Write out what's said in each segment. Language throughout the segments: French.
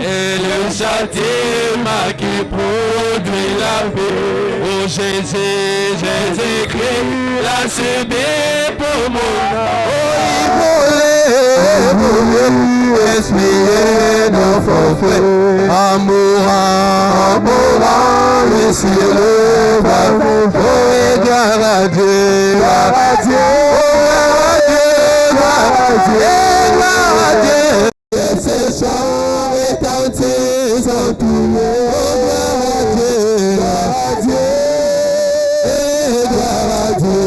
et le châtiment qui produit la paix. Oh Jésus, Jésus-Christ, l'a subi pour moi. Esprit nos forfaits, amour, le ciel, oh, gloire à Dieu, gloire à Dieu, gloire à Dieu, gloire à Dieu. Ces chants retentissent en tout le monde, gloire à Dieu, gloire à Dieu,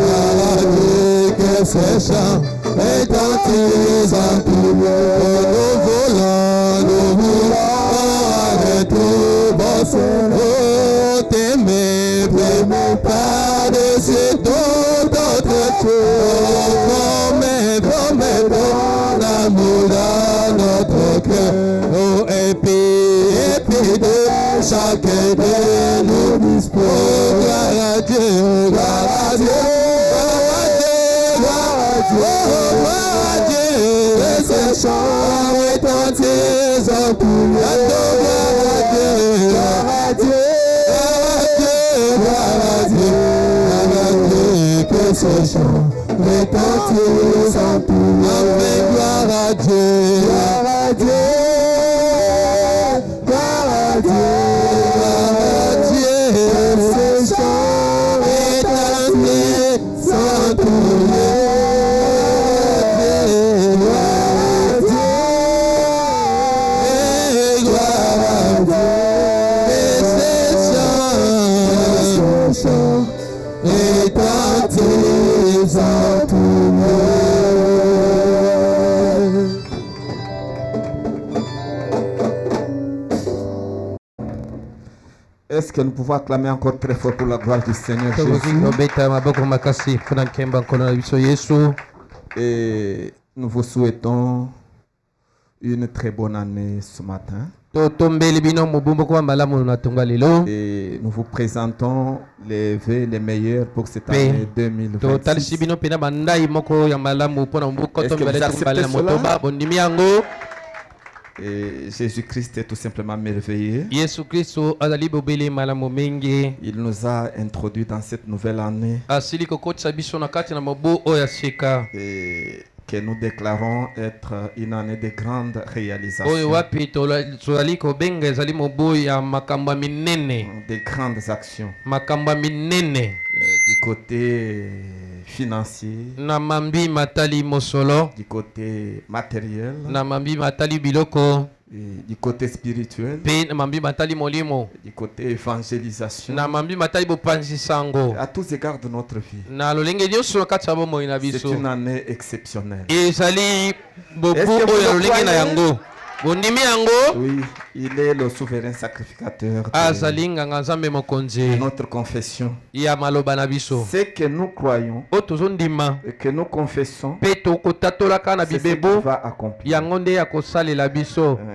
gloire à Dieu, que ces chants retentissent en tout le monde. Nous voulons avec tout bosser, oh, t'aimer, par-dessus toute autre chose. Promets ton amour dans notre cœur, oh, et puis de chacun de nous dispose. Oh, gloire à Dieu, gloire à Dieu, gloire à Dieu, gloire à Dieu, et ces chants retentissent en tout le monde. Gloire à Dieu, gloire à Dieu, gloire à Dieu, que ces chants retentissent en tout le monde. Gloire à Dieu, gloire à Dieu, gloire à Dieu, gloire à Dieu, que ces chants retentissent en tout le monde. Est-ce que nous pouvons acclamer encore très fort pour la gloire du Seigneur Jésus? Et nous vous souhaitons une très bonne année ce matin. Et nous vous présentons les vœux les meilleurs pour cette année 2026. Est-ce que vous acceptez cela? Et Jésus-Christ est tout simplement merveilleux. Il nous a introduits dans cette nouvelle année. Et que nous déclarons être une année de grandes réalisations. De grandes actions. Du côté financier, du côté matériel, du côté spirituel, du côté évangélisation, à tous égards de notre vie. C'est une année exceptionnelle. Oui, il est le souverain sacrificateur de notre confession. C'est que nous croyons et que nous confessons, c'est ce qu'il va accomplir.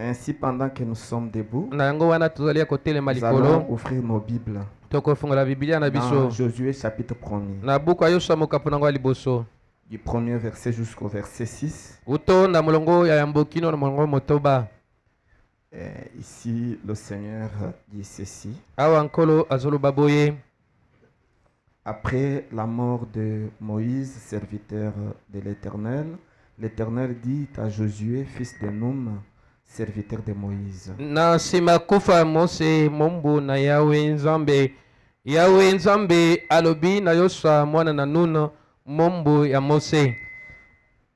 Ainsi, pendant que nous sommes debout, nous allons ouvrir nos Bibles dans Josué chapitre 1er. Du premier verset jusqu'au verset 6. Ici, le Seigneur dit ceci. Après la mort de Moïse, serviteur de l'Éternel, l'Éternel dit à Josué, fils de Noum, serviteur de Moïse.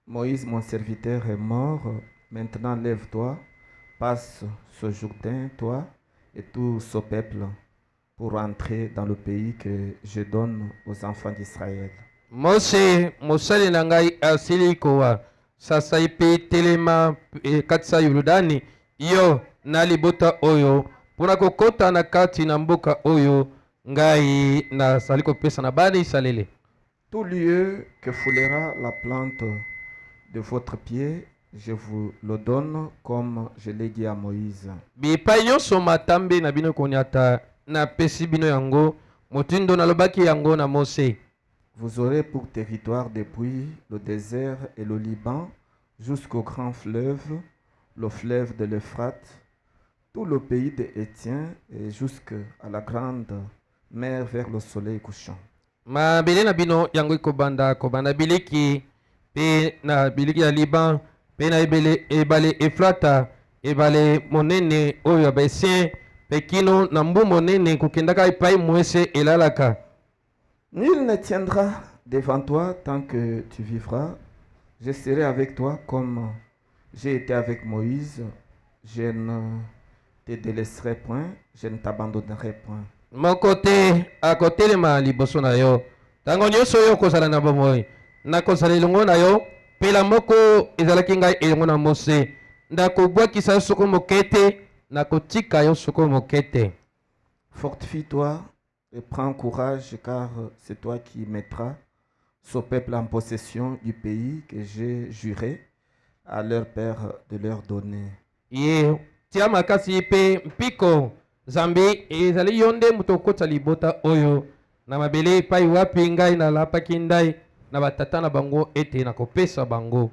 Moïse, mon serviteur, est mort. Maintenant, lève-toi, passe ce Jourdain, toi et tout ce peuple, pour entrer dans le pays que je donne aux enfants d'Israël. Tout lieu que foulera la plante de votre pied, je vous le donne comme je l'ai dit à Moïse. Vous aurez pour territoire depuis le désert et le Liban jusqu'au grand fleuve, le fleuve de l'Euphrate, tout le pays des Hétiens et jusqu'à la grande mer vers le soleil couchant. Mabele na bino yango ikobanda kobanda biliki pe na biliki ya Liban pe na ebale Efrata ebale monene oyo ya Besien pe kino na mbu monene kokendaka epai mwese elalaka. Nul ne tiendra devant toi tant que tu vivras. Je serai avec toi comme j'ai été avec Moïse. Je ne te délaisserai point, je ne t'abandonnerai point. Moko te akotelema liboso na yo ntango nyonso oyo okozala na bomoi nakozala elongo na yo mpela moko ezalaki ngai elongo na Mose ndakobwakisa yo soko moke te nakotika yo soko moke te. Fortifie-toi et prends courage car c'est toi qui mettras ce peuple en possession du pays que j'ai juré à leur père de leur donner. Ye tia makasi pe mpiko Zambi ezali yonde muto okota libota oyo na mabele epai wapi ngai nalapaki ndai na batata na bango ete nakopesa bango.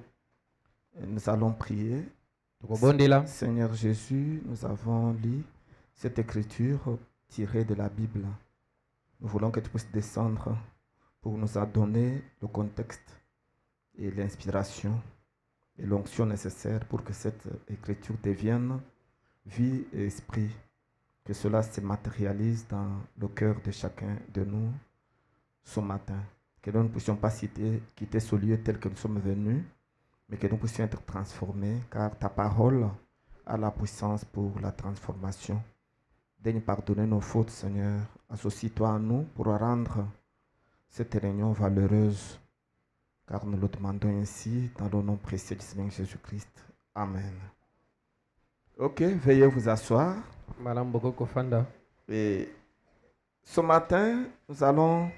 Nous allons prier. Seigneur Jésus, nous avons lu cette écriture tirée de la Bible. Nous voulons que tu puisses descendre pour nous donner le contexte et l'inspiration et l'onction nécessaire pour que cette écriture devienne vie et esprit. Que cela se matérialise dans le cœur de chacun de nous ce matin. Que nous ne puissions pas quitter ce lieu tel que nous sommes venus, mais que nous puissions être transformés, car ta parole a la puissance pour la transformation. Daigne pardonner nos fautes, Seigneur. Associe-toi à nous pour rendre cette réunion valeureuse, car nous le demandons ainsi dans le nom précieux du Seigneur Jésus-Christ. Amen. Ok, veuillez vous asseoir. Et ce matin, nous allons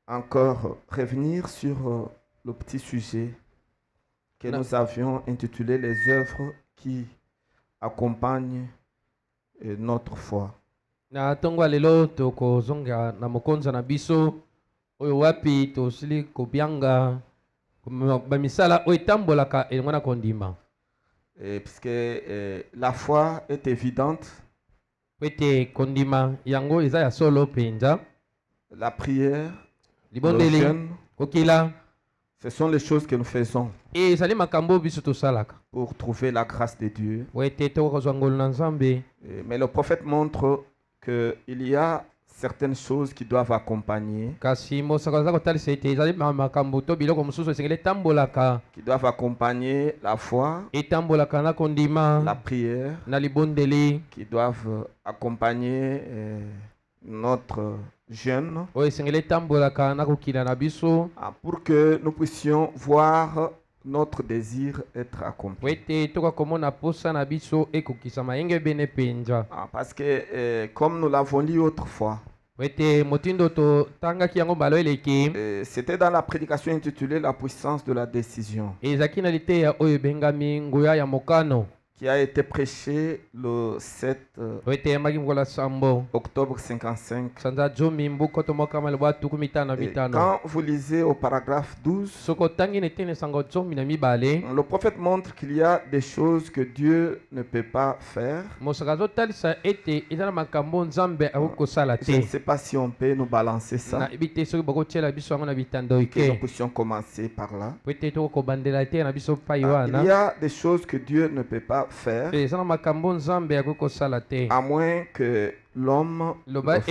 encore revenir sur le petit sujet que nous avions intitulé les œuvres qui accompagnent notre foi. Na tongo lelo tokozonga na mokonza na biso oyo wapi tosili kobyanga bamisala oyo etambolaka elongo na kondima. Puisque la foi est évidente. La prière, le jeûne, ce sont les choses que nous faisons pour trouver la grâce de Dieu. Mais le prophète montre qu'il y a certaines choses qui doivent accompagner. Qui doivent accompagner la foi, la prière, qui doivent accompagner notre jeûne, pour que nous puissions voir notre désir être accompli. Parce que comme nous l'avons lu autrefois, c'était dans la prédication intitulée La puissance de la décision, qui a été prêché le 7 octobre 55. Et quand vous lisez au paragraphe 12, le prophète montre qu'il y a des choses que Dieu ne peut pas faire. Je ne sais pas si on peut nous balancer ça. Que nous puissions commencer par là. Il y a des choses que Dieu ne peut pas faire, à moins que l'homme le fasse.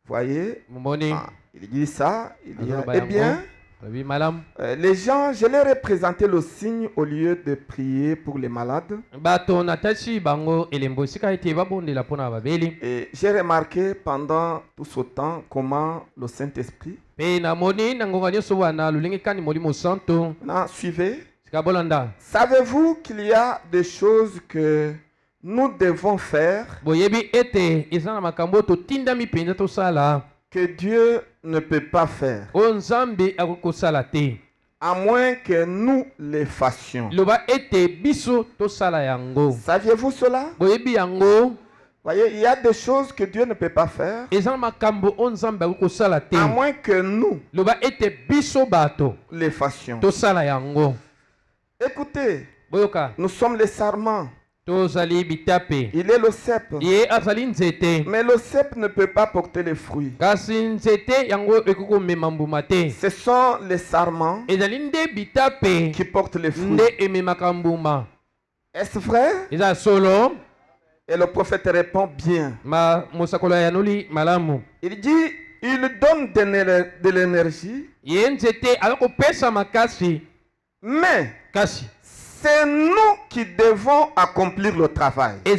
Voyez, il dit ça, il y a, eh bien, les gens, je leur ai présenté le signe au lieu de prier pour les malades. Et j'ai remarqué pendant tout ce temps comment le Saint-Esprit, suivez. Savez-vous qu'il y a des choses que nous devons faire que Dieu ne peut pas faire, à moins que nous les fassions? Saviez-vous cela? Voyez, il y a des choses que Dieu ne peut pas faire. À moins que nous les fassions. Écoutez, nous sommes les sarments. Il est le cep. Mais le cep ne peut pas porter les fruits. Ce sont les sarments qui portent les fruits. Est-ce vrai? Et le prophète répond bien. Il dit, il donne de l'énergie. Mais c'est nous qui devons accomplir le travail. Le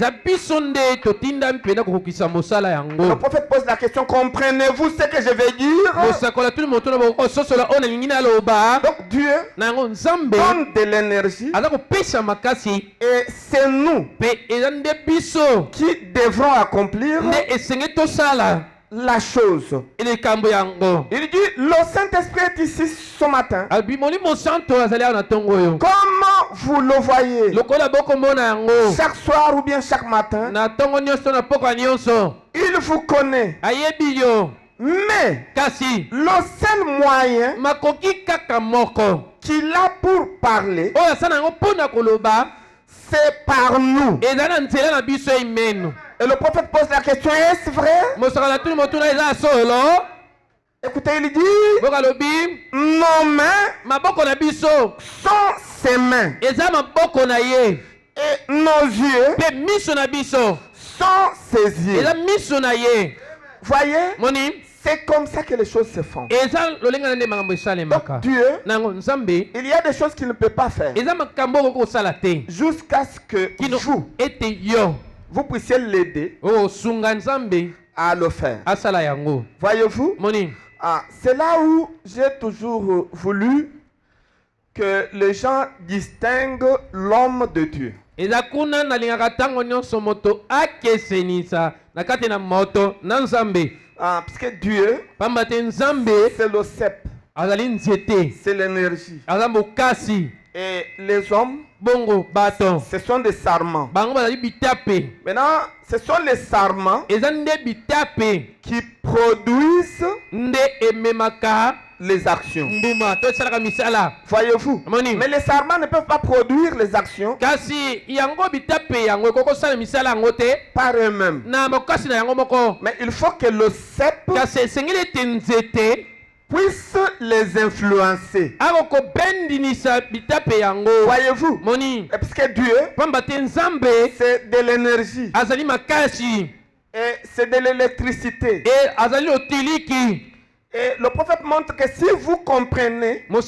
prophète pose la question, comprenez-vous ce que je vais dire? Donc Dieu donne de l'énergie et c'est nous qui devrons accomplir la chose. Il dit, le Saint-Esprit est ici ce matin. Comment vous le voyez? Chaque soir ou bien chaque matin, il vous connaît. Mais le seul moyen qu'il a pour parler, c'est par nous. Et le prophète pose la question, est-ce vrai? Écoutez, il dit, nos mains sont ses mains. Et nos yeux sont ses yeux. Voyez, c'est comme ça que les choses se font. Donc Dieu, il y a des choses qu'il ne peut pas faire. Jusqu'à ce que vous puissiez l'aider à le faire. Voyez-vous? C'est là où j'ai toujours voulu que les gens distinguent l'homme de Dieu. Parce que Dieu, c'est le cep, c'est l'énergie. Et les hommes, ce sont des sarments. Maintenant, ce sont les sarments qui produisent les actions. Voyez-vous? Mais les sarments ne peuvent pas produire les actions par eux-mêmes. Mais il faut que le cep puisse les influencer. Voyez-vous? Parce que Dieu, c'est de l'énergie. Et c'est de l'électricité. Et le prophète montre que si vous comprenez la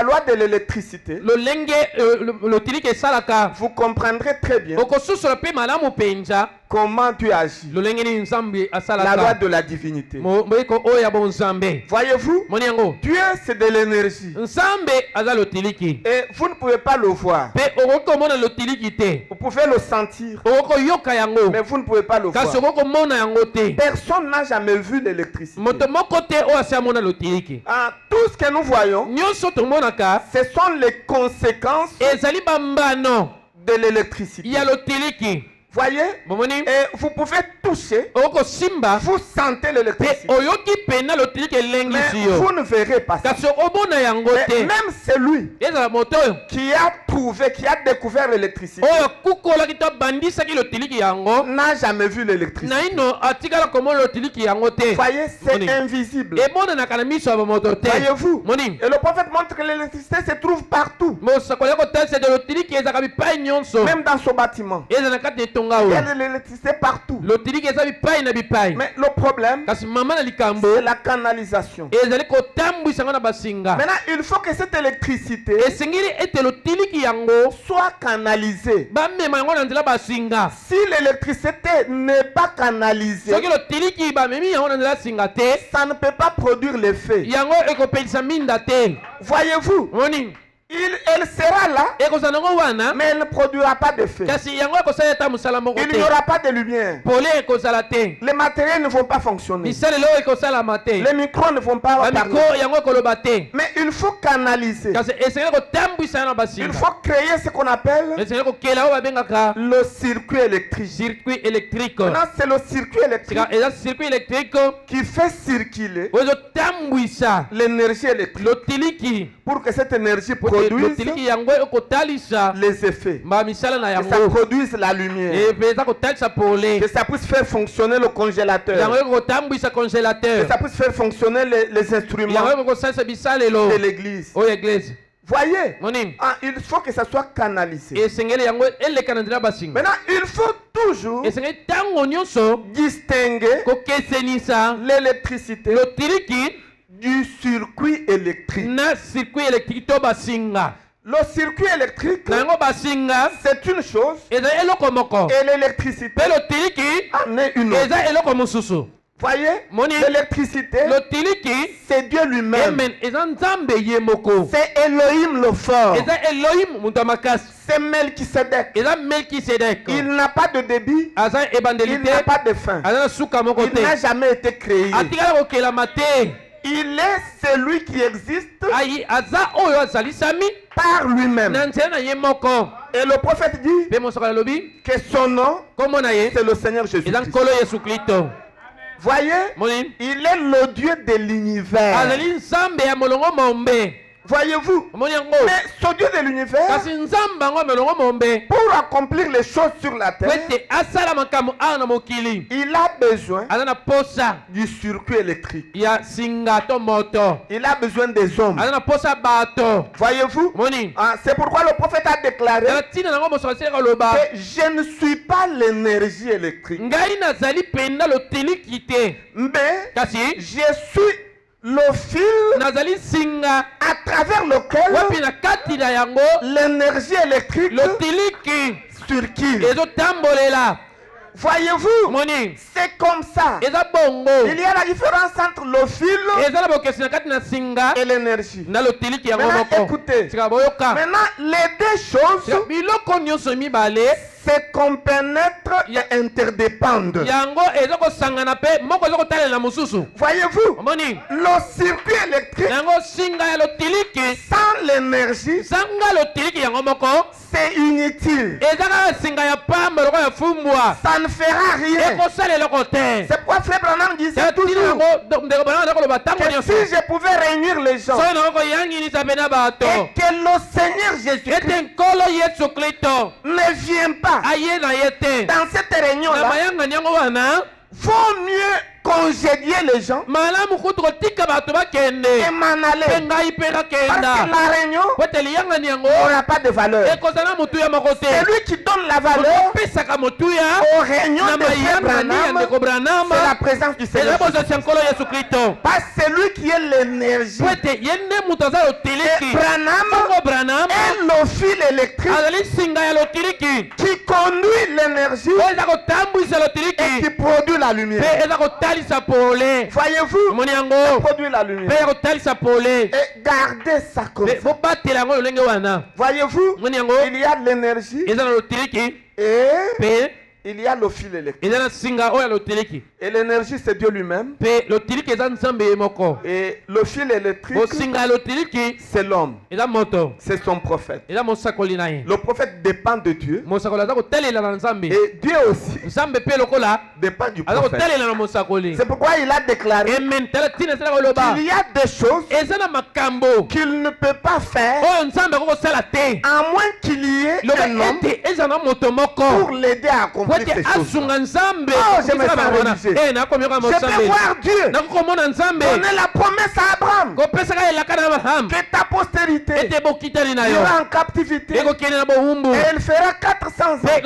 loi de l'électricité, vous comprendrez très bien comment Dieu agit. La loi de la divinité. Voyez-vous, Dieu c'est de l'énergie. Et vous ne pouvez pas le voir. Vous pouvez le sentir, mais vous ne pouvez pas le voir. Personne n'a jamais vu l'électricité. Tout ce que nous voyons, ce sont les conséquences de l'électricité. Voyez, et vous pouvez toucher, vous sentez l'électricité, mais vous ne verrez pas ça. Mais même celui qui a trouvé, qui a découvert l'électricité n'a jamais vu l'électricité. Voyez, c'est invisible. Voyez-vous, et le prophète montre que l'électricité se trouve partout, même dans son bâtiment. Il y a de l'électricité partout. Mais le problème, c'est la canalisation. Maintenant, il faut que cette électricité soit canalisée. Si l'électricité n'est pas canalisée, ça ne peut pas produire l'effet. Voyez-vous? elle sera là, mais elle ne produira pas de feu. Il n'y aura pas de lumière. Les matériels ne vont pas fonctionner. Les micros ne vont pas parler. Mais il faut canaliser. Il faut créer ce qu'on appelle le circuit électrique. Maintenant, c'est le circuit électrique qui fait circuler l'énergie électrique pour que cette énergie produise les effets, que ça produise la lumière, que ça puisse faire fonctionner le congélateur, que ça puisse faire fonctionner les instruments de l'église. Voyez, il faut que ça soit canalisé. Maintenant, il faut toujours distinguer l'électricité du circuit électrique. Le circuit électrique, c'est une chose, et l'électricité en est une autre. Voyez, l'électricité, c'est Dieu lui-même. C'est Elohim le fort. C'est Melchisedec. Il n'a pas de débit. Il n'a pas de fin. Il n'a jamais été créé. Il est celui qui existe par lui-même. Et le prophète dit que son nom, c'est le Seigneur Jésus-Christ. Voyez, il est le Dieu de l'univers. Voyez-vous, mais ce Dieu de l'univers, pour accomplir les choses sur la terre, il a besoin du circuit électrique. Il a besoin des hommes. Voyez-vous, c'est pourquoi le prophète a déclaré que je ne suis pas l'énergie électrique, mais je suis le fil à travers lequel l'énergie électrique circule. Voyez-vous, c'est comme ça. Il y a la différence entre le fil et l'énergie. Maintenant, écoutez, maintenant les deux choses se compénètrent et interdépendent. Voyez-vous, le circuit électrique sans l'énergie, c'est inutile. Ça ne fera rien. C'est pourquoi Frère Branham disait toujours que si je pouvais réunir les gens et que le Seigneur Jésus-Christ ne vient pas dans cette réunion-là, vaut mieux congédier les gens et m'en aller. Parce que la réunion n'aura pas de valeur. C'est lui qui donne la valeur aux réunions de Frère Branham. C'est la présence du Seigneur. Parce que c'est lui qui est l'énergie. Et Branham est le fil électrique qui conduit l'énergie et qui produit la lumière. Voyez-vous, ça produit la lumière. Et gardez ça comme ça. Voyez-vous, il y a l'énergie et il y a le fil électrique. Et l'énergie, c'est Dieu lui-même. Et le fil électrique, c'est l'homme. C'est son prophète. Le prophète dépend de Dieu. Et Dieu aussi dépend du prophète. C'est pourquoi il a déclaré qu'il y a des choses qu'il ne peut pas faire à moins qu'il y ait un homme pour l'aider à accomplir ces choses. Oh, je me sens religieux. Je peux voir Dieu donner la promesse à Abraham que ta postérité ira en captivité et elle fera 400 ans. Et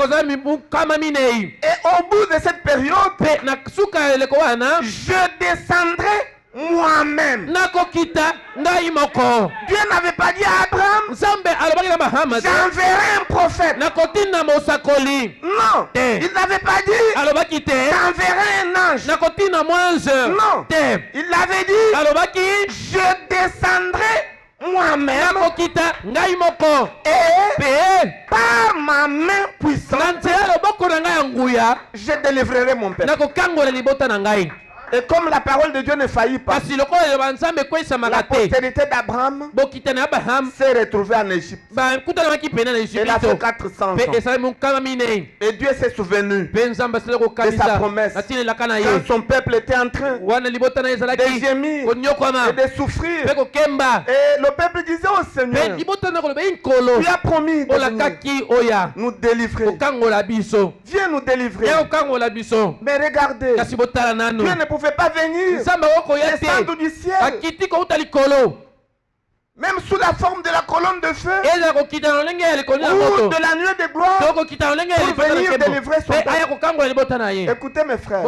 au bout de cette période, je descendrai moi-même. Dieu n'avait pas dit à Abraham, j'enverrai un prophète. Non, il n'avait pas dit, j'enverrai un ange. Non, il avait dit, je descendrai moi-même. moi-même et par ma main puissante, je délivrerai mon peuple. Et comme la parole de Dieu ne faillit pas, la postérité d'Abraham s'est retrouvée en Égypte. Elle a fait 400 ans. Et Dieu s'est souvenu de sa promesse. Quand son peuple était en train de gémir et de souffrir, et le peuple disait au Seigneur, tu as promis de nous délivrer. Viens nous délivrer. Mais regardez, Dieu ne pouvait pas venir descendre du ciel, même sous la forme de la colonne de feu ou de la nuée de gloire, pour venir délivrer son peuple. Écoutez mes frères,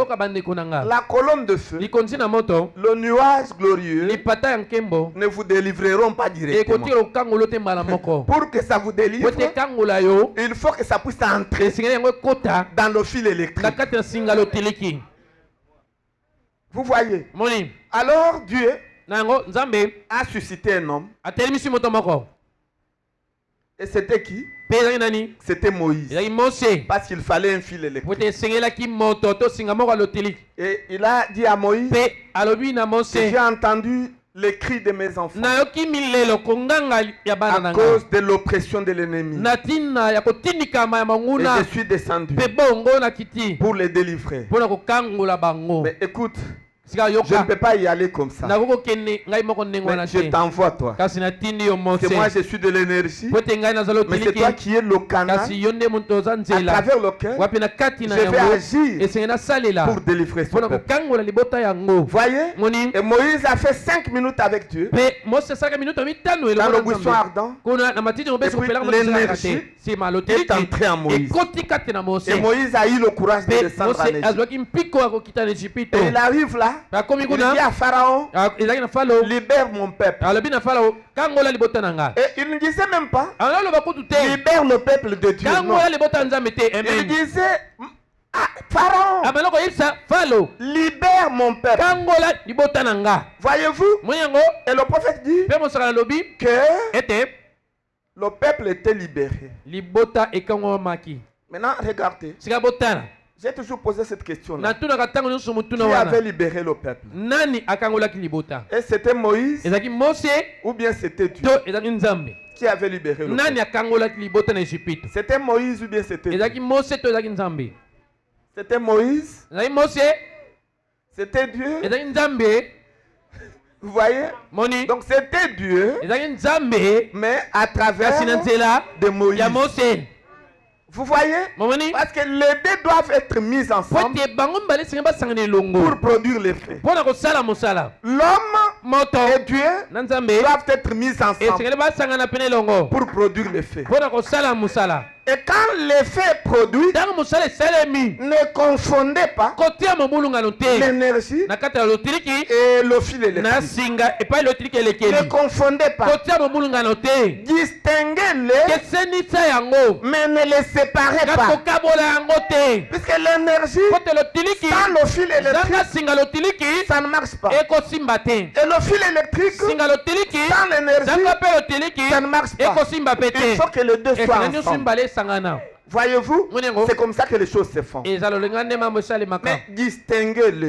la colonne de feu, le nuage glorieux ne vous délivreront pas directement. Pour que ça vous délivre, il faut que ça puisse entrer dans le fil électrique. Vous voyez? Alors Dieu a suscité un homme. Et c'était qui? C'était Moïse. Parce qu'il fallait un fil électrique. Et il a dit à Moïse, j'ai entendu les cris de mes enfants à cause de l'oppression de l'ennemi. Et je suis descendu pour les délivrer. Mais écoute, je ne peux pas y aller comme ça. Mais je t'envoie toi. C'est moi, je suis de l'énergie. Mais c'est toi qui es le canal à travers lequel je vais agir pour délivrer son peuple. Voyez? Et Moïse a fait 5 minutes avec Dieu dans le buisson ardent. Et puis l'énergie est entrée en Moïse. Et Moïse a eu le courage de descendre en Égypte. Et il arrive là. Il dit à Pharaon, libère mon peuple. Et il ne disait même pas, libère le peuple de Dieu. Non. Il disait, Pharaon, libère mon peuple. Voyez-vous? Et le prophète dit que le peuple était libéré. Maintenant, regardez. J'ai toujours posé cette question-là. Qui avait libéré le peuple? Et c'était Moïse ou bien c'était Dieu? Qui avait libéré le peuple? C'était Moïse ou bien c'était Dieu? C'était Moïse? C'était Dieu? Vous voyez? Donc c'était Dieu, mais à travers de Moïse. Vous voyez? Parce que les deux doivent être mis ensemble pour produire l'effet. L'homme et Dieu doivent être mis ensemble pour produire l'effet. Et quand l'effet est produit, ne confondez pas l'énergie et le fil électrique. Ne confondez pas. Distinguez-les, mais ne les séparez pas. Puisque l'énergie sans le fil électrique, ça ne marche pas. Et le fil électrique sans l'énergie, ça ne marche pas. Il faut que les deux soient ensemble. Voyez-vous, c'est comme ça que les choses se font. Mais distinguez-les.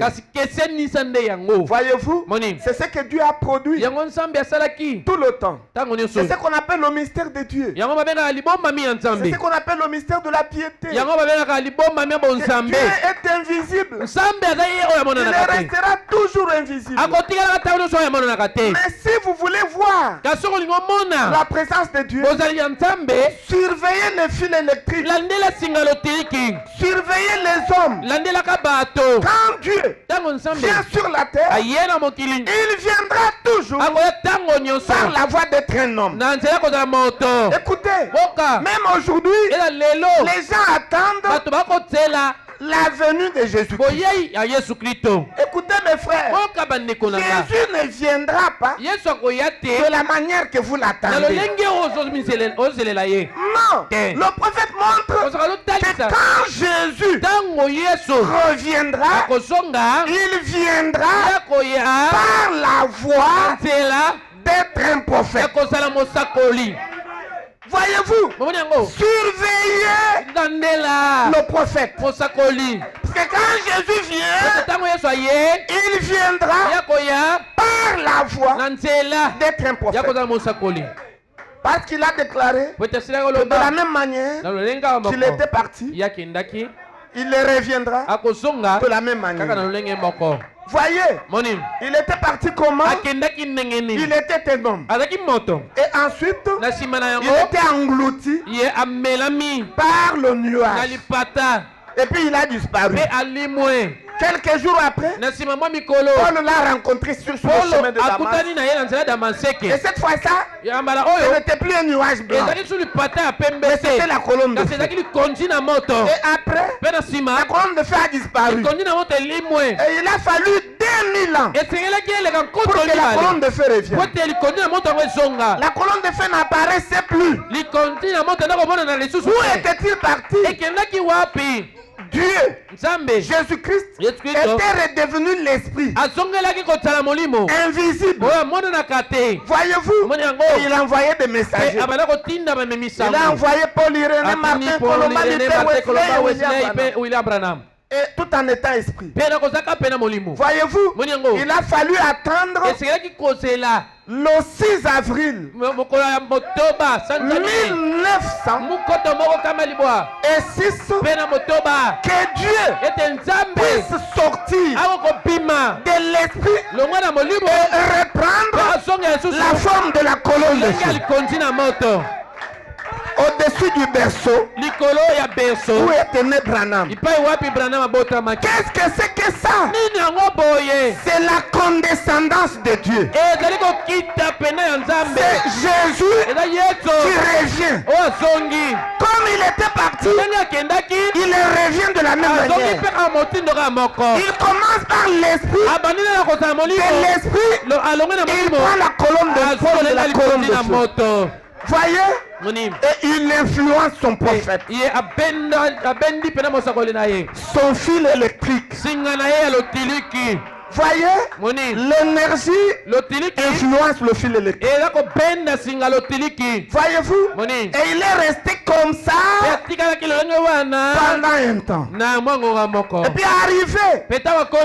Voyez-vous, c'est ce que Dieu a produit tout le temps. C'est ce qu'on appelle le mystère de Dieu. C'est ce qu'on appelle le mystère de la piété. Dieu est invisible. Il restera toujours invisible. Mais si vous voulez voir la présence de Dieu, surveillez les fils électriques. Surveillez les hommes. Quand Dieu vient sur la terre, il viendra toujours par la voie d'être un homme. Écoutez, même aujourd'hui, les gens attendent la venue de Jésus-Christ. Écoutez mes frères, Jésus ne viendra pas de la manière que vous l'attendez. Non, le prophète montre que quand Jésus reviendra, il viendra par la voie d'être un prophète. Voyez-vous, surveillez le prophète. Parce que quand Jésus vient, il viendra par la voie d'être un prophète. Parce qu'il a déclaré que de la même manière qu'il était parti, il reviendra de la même manière. Voyez, il était parti comment? Il était un homme. Et ensuite, il était englouti par le nuage. Et puis il a disparu. Quelques jours après, Paul l'a rencontré sur le chemin de Damas. Et cette fois-ci, ce n'était plus un nuage blanc, mais c'était la colonne de feu. Et après, la colonne de feu a disparu. Et il a fallu 2000 ans pour que la colonne de feu revienne. La colonne de feu n'apparaissait plus. Où était-il parti? Dieu, Jésus-Christ, était redevenu l'esprit invisible. Voyez-vous, il a envoyé des messagers. Il a envoyé Paul, Irénée, Martin, Colomba, Luther, William Branham. Et tout en étant esprit. Voyez-vous, il a fallu attendre le 6 avril 1906 que Dieu puisse sortir de l'esprit et reprendre la forme de la colonne de feu. Au-dessus du berceau où était né Branham. Qu'est-ce que c'est que ça? C'est la condescendance de Dieu. C'est Jésus qui revient. Comme il était parti, il revient de la même manière. Il commence par l'esprit. De l'esprit, il prend la colonne de feu. Voyez, et il influence son prophète. Son fil électrique. Voyez, l'énergie influence le fil électrique. Voyez-vous, et il est resté comme ça pendant un temps. Et puis arrivé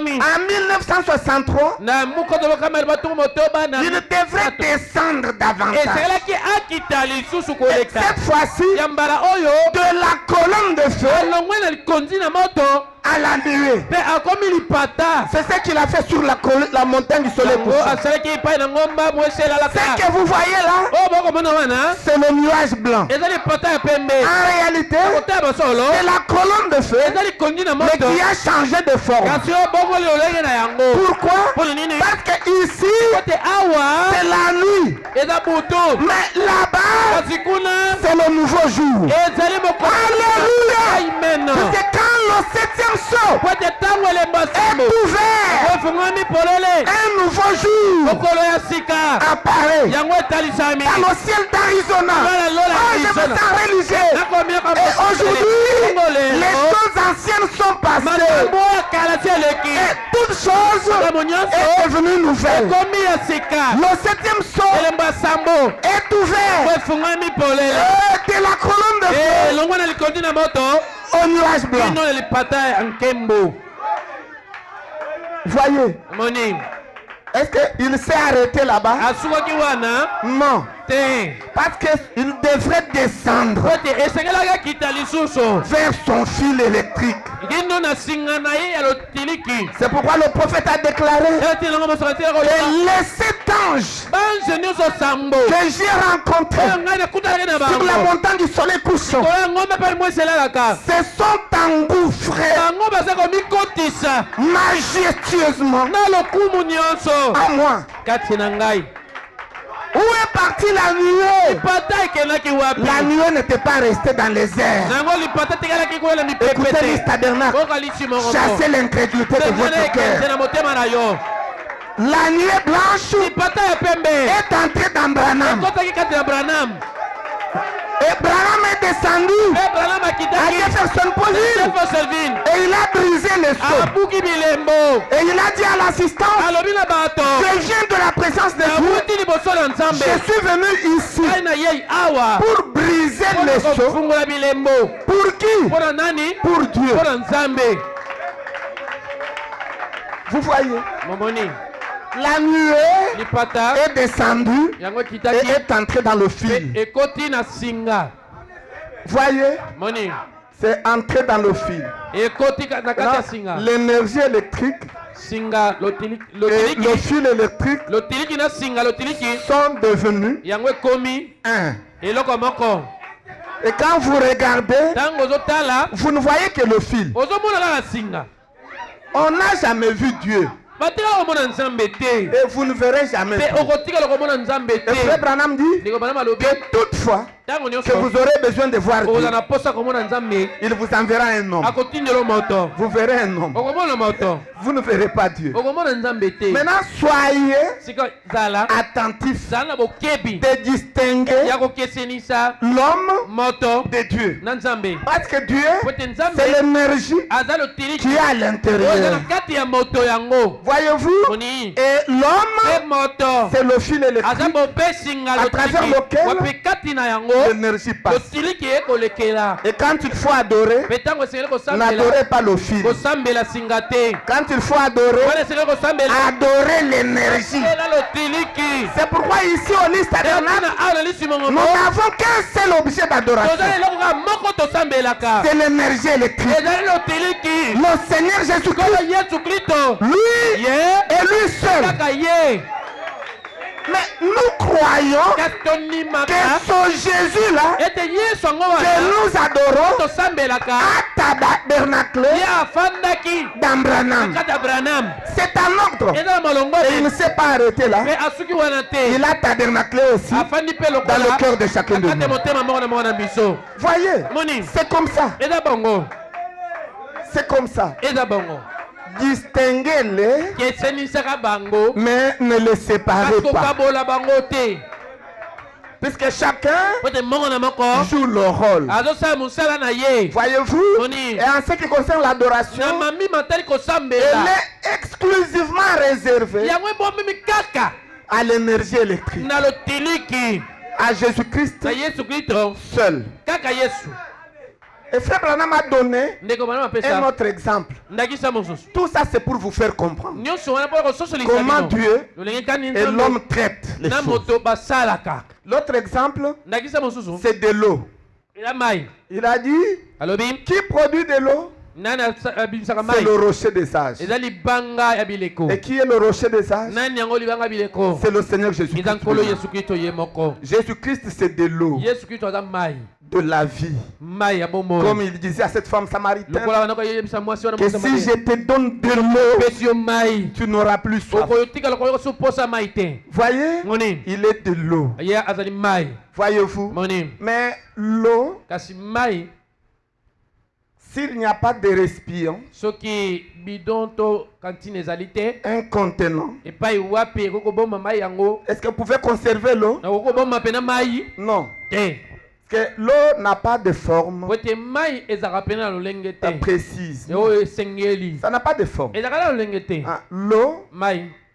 en 1963, il devrait descendre davantage. Et cette fois-ci, de la colonne de feu à la nuée. C'est ce qu'il a fait sur la montagne du soleil couchant. Ce que vous voyez là, c'est le nuage blanc. En réalité, c'est la colonne de feu, mais qui a changé de forme. Pourquoi? Parce que ici, c'est la nuit. Mais là-bas, c'est le nouveau jour. Alléluia. C'est quand le 7e saut est ouvert, un nouveau jour apparaît dans le ciel d'Arizona. Oh, je me sens religieux. Et aujourd'hui, les choses anciennes sont passées et toute chose est devenue nouvelle. Le 7e saut est ouvert de la colonne de feu au nuage blanc. Voyez, est-ce qu'il s'est arrêté là-bas? Non. Parce qu'il devrait descendre vers son fil électrique. C'est pourquoi le prophète a déclaré que les 7 anges que j'ai rencontrés sur la montagne du soleil couchant se sont engouffrés majestueusement à moi. Où est partie la nuée? La nuée n'était pas restée dans les airs. Écoutez l'Istadernat, chassez l'incrédulité de votre cœur. La nuée blanche est entrée dans Branham. Et Branham est descendu à Jefferson Posile et il a brisé les seaux. Et il a dit à l'assistance, je viens de la présence de Dieu. Je suis venu ici pour briser les seaux. Pour qui? Pour Dieu. Vous voyez? La nuée est descendue et est entrée dans le fil. Voyez? C'est entré dans le fil. L'énergie électrique et le fil électrique sont devenus un. Et quand vous regardez, vous ne voyez que le fil. On n'a jamais vu Dieu. Et vous ne verrez jamais Dieu. Et Frère Branham dit que toutefois que vous aurez besoin de voir Dieu, il vous enverra un homme. Vous verrez un homme. Vous ne verrez pas Dieu. Maintenant, soyez attentifs de distinguer l'homme de Dieu. Parce que Dieu, c'est l'énergie qui est à l'intérieur. Voyez-vous? Et l'homme, c'est le fil électrique à travers lequel l'énergie passe. Et quand il faut adorer, n'adorez pas le fil. Quand il faut adorer, adorez l'énergie. C'est pourquoi ici au liste nous n'avons qu'un seul objet d'adoration. C'est l'énergie électrique. Le Seigneur Jésus-Christ, lui et lui seul. Mais nous croyons que ce Jésus-là que nous adorons a tabernaclé dans Branham. C'est un ordre. Et il ne s'est pas arrêté là. Il a tabernaclé aussi dans le cœur de chacun de nous. Voyez, c'est comme ça. C'est comme ça. Distinguez-les, mais ne les séparez pas. Puisque chacun joue le rôle. Voyez-vous? Et en ce qui concerne l'adoration, elle est exclusivement réservée à l'énergie électrique, à Jésus-Christ seul. Et Frère Branham a donné un autre exemple. Tout ça, c'est pour vous faire comprendre comment Dieu et l'homme traitent les choses. L'autre exemple, c'est de l'eau. Il a dit, qui produit de l'eau? C'est le rocher des sages. Et qui est le rocher des sages? C'est le Seigneur Jésus-Christ. Jésus-Christ, c'est de l'eau, de la vie. Comme il disait à cette femme samaritaine, que si je te donne de l'eau, tu n'auras plus soif. Voyez, il est de l'eau. Voyez-vous? Mais l'eau, s'il n'y a pas de récipient, un contenant, est-ce que vous pouvez conserver l'eau? Non. Parce que l'eau n'a pas de forme précise. Ça n'a pas de forme. L'eau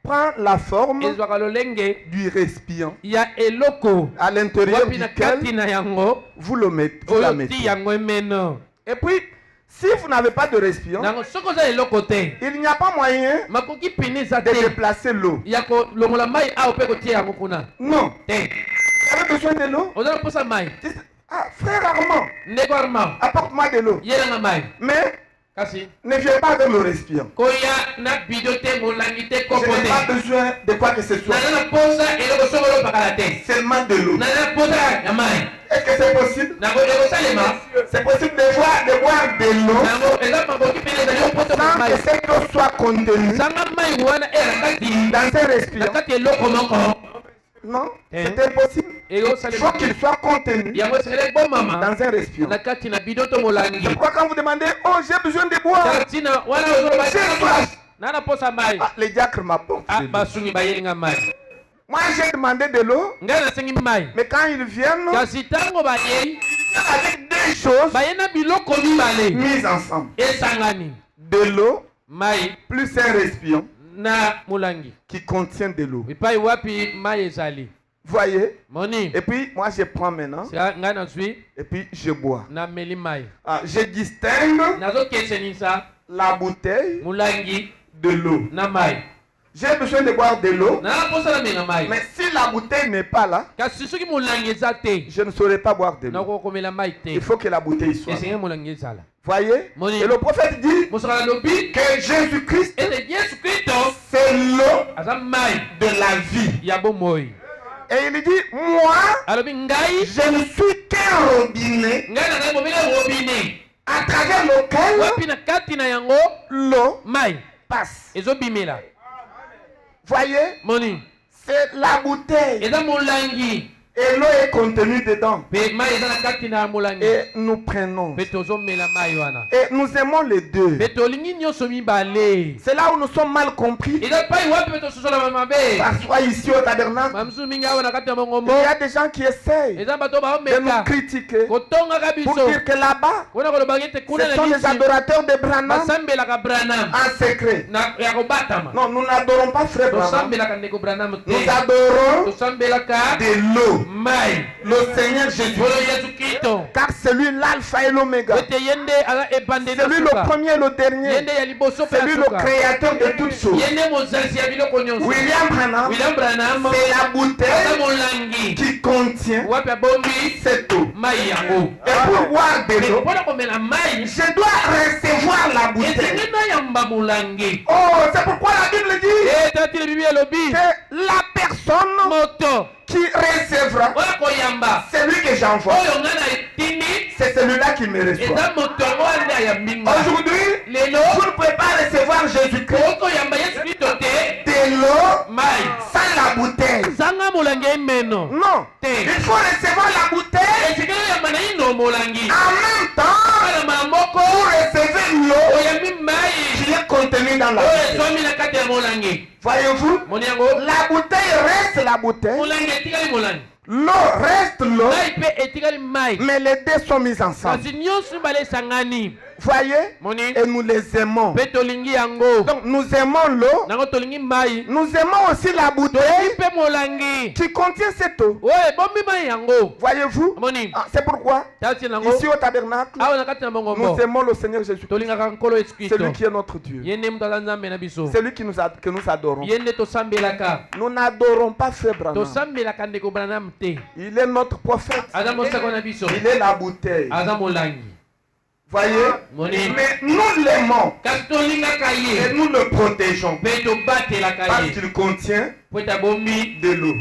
prend la forme du récipient à l'intérieur duquel vous le mettez. Vous la mettez. Et puis, si vous n'avez pas de récipient, il n'y a pas moyen de déplacer l'eau. Non. Vous avez besoin de l'eau? Ah, frère Armand, apporte-moi de l'eau. Mais ne viens pas avec le récipient. Je n'ai pas besoin de quoi que ce soit. Seulement de l'eau. Est-ce que c'est possible? C'est possible de boire de l'eau sans que cette eau soit contenue dans un récipient. Non, c'est impossible. Il faut qu'il soit contenu dans un récipient. C'est pourquoi quand vous demandez, oh j'ai besoin de boire, les diacres m'apportent. Moi j'ai demandé de l'eau, mais quand ils viennent, avec deux choses mises ensemble. De l'eau plus un récipient qui contient de l'eau. Voyez? Et puis moi je prends maintenant. Et puis je bois. Je distingue la bouteille de l'eau. J'ai besoin de boire de l'eau. Mais si la bouteille n'est pas là, je ne saurais pas boire de l'eau. Il faut que la bouteille soit là. Voyez? Et le prophète dit que Jésus-Christ, c'est l'eau de la vie. Et il dit, moi, je ne suis qu'un robinet à travers lequel l'eau passe. Voyez? C'est la bouteille. Et l'eau est contenue dedans. Et nous prenons. Et nous aimons les deux. C'est là où nous sommes mal compris. Parfois ici au tabernacle, il y a des gens qui essayent de nous critiquer pour dire que là-bas, ce sont les adorateurs de Branham en secret. Non, nous n'adorons pas Frère Branham. Nous adorons de l'eau. Le Seigneur Jésus, car c'est lui l'alpha et l'oméga, c'est lui le premier et le dernier, c'est lui le créateur de toutes choses. William Branham, c'est la bouteille qui contient cette eau. Et pour boire de l'eau, je dois recevoir la bouteille. Oh, c'est pourquoi la Bible dit que la personne qui recevra, c'est lui que j'envoie. C'est celui-là qui me reçoit. Aujourd'hui, vous ne pouvez pas recevoir Jésus-Christ de l'eau sans la bouteille. Non, il faut recevoir la bouteille. En même temps, vous recevez l'eau qui est contenue dans la bouteille. Voyez-vous, la bouteille reste la bouteille. L'eau reste l'eau. Mais les deux sont mis ensemble. Voyez? Et nous les aimons. Donc nous aimons l'eau. Nous aimons aussi la bouteille qui contient cette eau. Voyez-vous? C'est pourquoi ici au tabernacle, nous aimons le Seigneur Jésus. C'est lui qui est notre Dieu. C'est lui que nous adorons. Nous n'adorons pas Frère Branham. Il est notre prophète. Il est la bouteille. Voyez? Mais nous l'aimons. Et nous le protégeons. Parce qu'il contient de l'eau.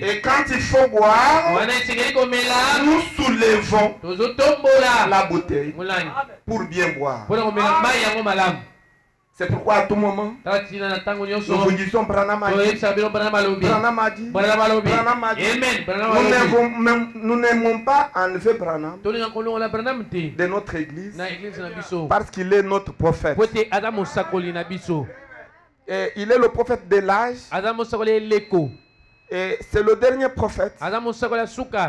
Et quand il faut boire, nous soulevons la bouteille pour bien boire. C'est pourquoi à tout moment, nous vous disons Branham a dit. Nous n'aimons pas enlever Branham de notre église parce qu'il est notre prophète. Et il est le prophète de l'âge. Et c'est le dernier prophète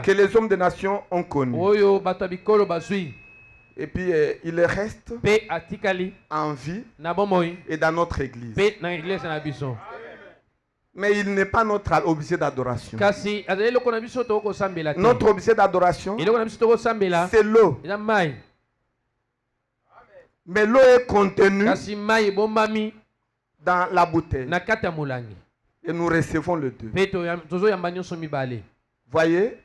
que les hommes des nations ont connu. Et puis il reste en vie et dans notre église. Mais il n'est pas notre objet d'adoration. Notre objet d'adoration, c'est l'eau. Mais l'eau est contenue dans la bouteille. Et nous recevons le deux. Voyez,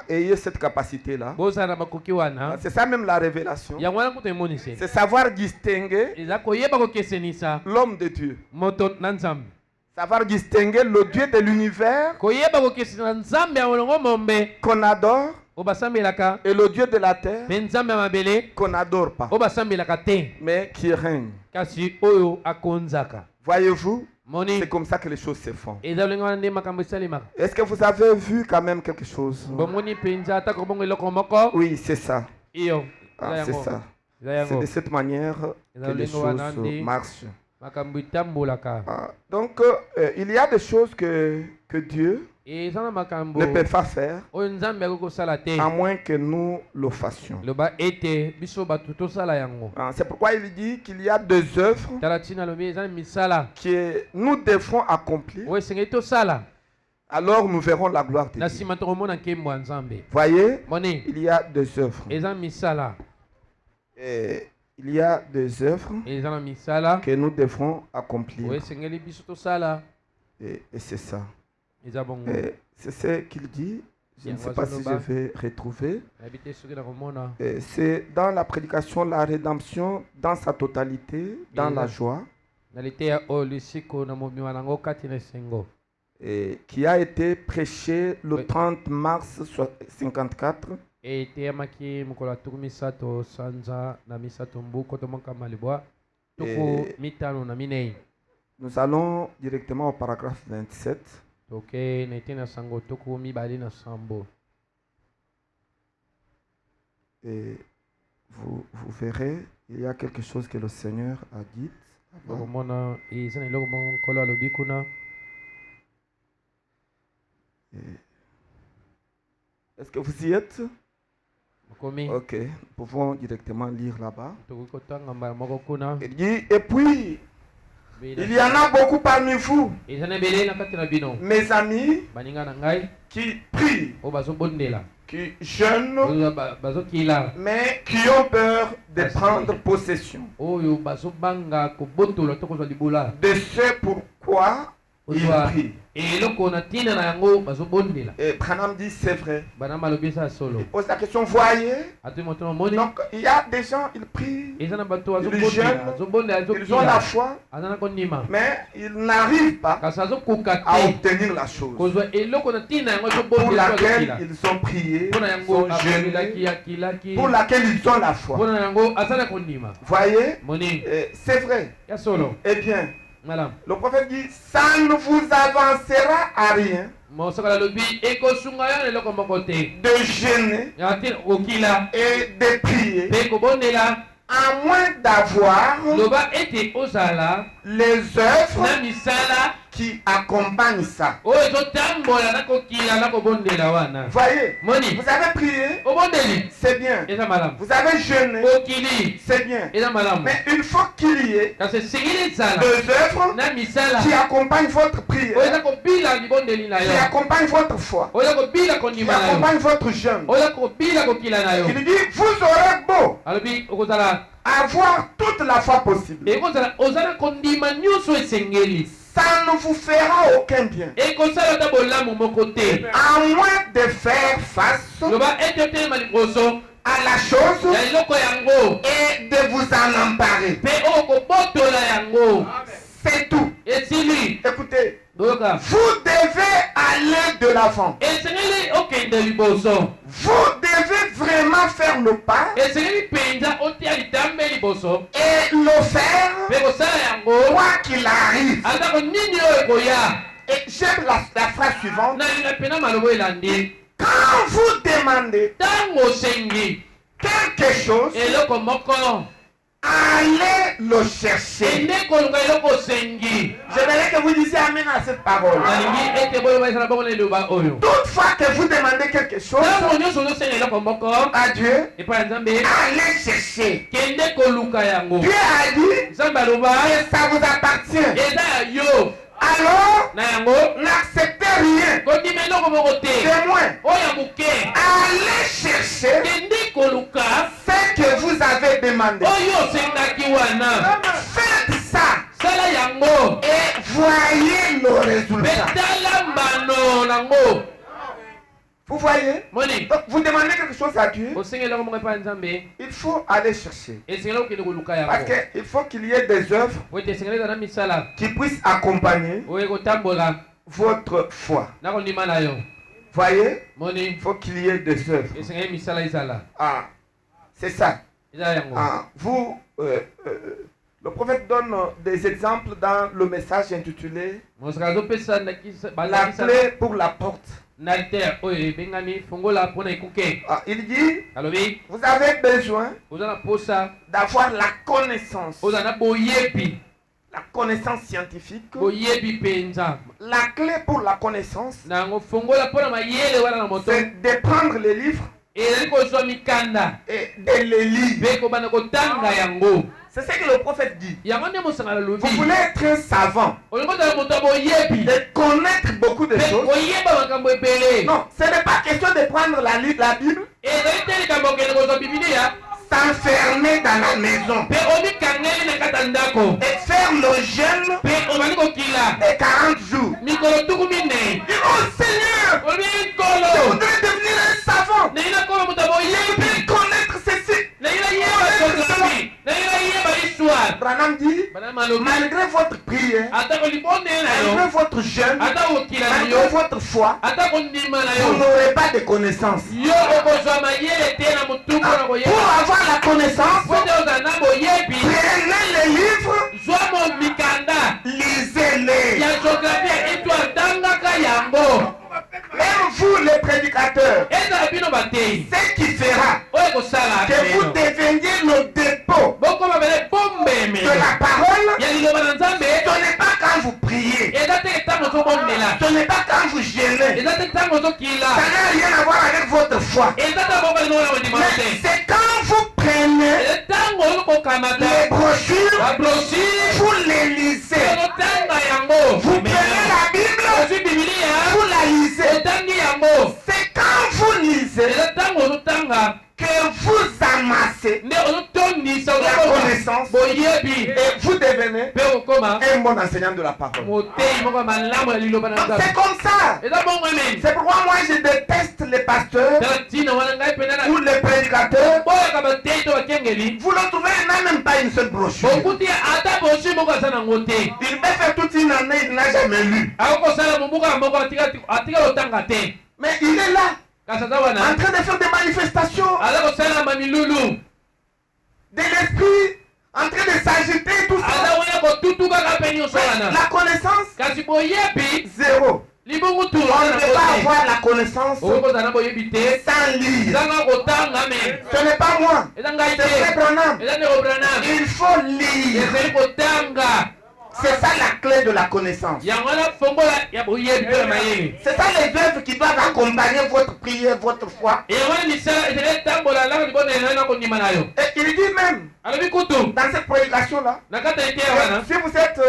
ayez cette capacité-là. C'est ça même la révélation. C'est savoir distinguer l'homme de Dieu. Savoir distinguer le Dieu de l'univers qu'on adore et le Dieu de la terre qu'on n'adore pas, mais qui règne. Voyez-vous? C'est comme ça que les choses se font. Est-ce que vous avez vu quand même quelque chose? Oui, c'est ça. C'est ça. C'est de cette manière que les choses marchent. Donc, il y a des choses que Dieu ne peut pas faire à moins que nous le fassions. C'est pourquoi il dit qu'il y a des œuvres que nous devons accomplir. Alors nous verrons la gloire de Dieu. Voyez, il y a des œuvres. Et il y a des œuvres que nous devons accomplir. Et c'est ça. C'est ce qu'il dit. Je ne sais pas si je vais retrouver. C'est dans la prédication, la rédemption dans sa totalité, dans la joie. Et qui a été prêché le 30 mars 1954. Nous allons directement au paragraphe 27. Et vous verrez, il y a quelque chose que le Seigneur a dit. Est-ce que vous y êtes? Ok, nous pouvons directement lire là-bas. Il dit, et puis, il y en a beaucoup parmi vous, mes amis, qui prient, qui jeûnent, mais qui ont peur de prendre possession de ce pourquoi ils prient. Et Branham dit c'est vrai. Il pose la question, voyez. Donc il y a des gens, ils prient, ils jeûnent, ils ont la foi, mais ils n'arrivent pas à obtenir la chose pour laquelle ils ont prié, ils ont jeûné, pour laquelle ils ont la foi. Voyez, c'est vrai. Eh bien, le prophète dit, ça ne vous avancera à rien de gêner et de prier, à moins d'avoir les œuvres qui accompagnent ça. Voyez, vous avez prié, c'est bien. Vous avez jeûné, c'est bien. Mais il faut qu'il y ait des œuvres qui accompagnent votre prière, qui accompagnent votre foi, qui accompagnent votre jeûne. Il dit, vous aurez beau avoir toute la foi possible, ça ne vous fera aucun bien, à moins de faire face à la chose et de vous en emparer. C'est tout. Écoutez, vous devez aller de l'avant. Vous devez vraiment faire le pas et le faire quoi qu'il arrive. Et j'aime la phrase suivante. Quand vous demandez quelque chose, allez le chercher. J'aimerais que vous disiez amen à cette parole. Toutefois que vous demandez quelque chose à Dieu, allez chercher. Dieu a dit que ça vous appartient. Alors, n'acceptez rien de moins. Allez chercher ce que vous avez demandé. Faites ça et voyez le résultat. Vous voyez? Donc, vous demandez quelque chose à Dieu, il faut aller chercher. Parce qu'il faut qu'il y ait des œuvres qui puissent accompagner votre foi. Voyez? Il faut qu'il y ait des œuvres. Ah, c'est ça. Ah, le prophète donne des exemples dans le message intitulé La clé pour la porte. Il dit, vous avez besoin d'avoir la connaissance la connaissance scientifique, la clé pour la connaissance, c'est de prendre les livres et de les lire. C'est ce que le prophète dit. Vous voulez être un savant, de connaître beaucoup de choses. Non, ce n'est pas question de prendre la Bible, s'enfermer dans la maison et faire le jeûne de 40 jours. Dis, oh Seigneur, je voudrais devenir un savant. Je voudrais connaître ceci. Branham dit, malgré votre prière, malgré votre jeûne, malgré votre foi, vous n'aurez pas de connaissance. Pour avoir la connaissance, prenez les livres, lisez-les. Même vous les prédicateurs, ce qui fera que vous deveniez le dépôt de la parole, ce n'est pas quand vous priez, ce n'est pas quand vous jeûnez, ça n'a rien à voir avec votre foi, mais c'est quand vous prenez les brochures, vous les lisez, vous prenez la Bible, vous la lisez. C'est quand vous lisez que vous amassez la connaissance et vous devenez un bon enseignant de la parole. C'est comme ça. C'est pourquoi moi je déteste les pasteurs ou les prédicateurs. Vous le trouvez, il n'a même pas une seule brochure. Il peut faire toute une année, il n'a jamais lu. Mais il est là, en train de faire des manifestations de l'esprit, en train de s'agiter, tout ça. La connaissance, zéro. On ne peut pas avoir la connaissance sans lire. Ce n'est pas moi, c'est Branham. Il faut lire. C'est ça la clé de la connaissance. C'est ça les œuvres qui doivent accompagner votre prière, votre foi. Et il dit même, dans cette prédication-là, si vous êtes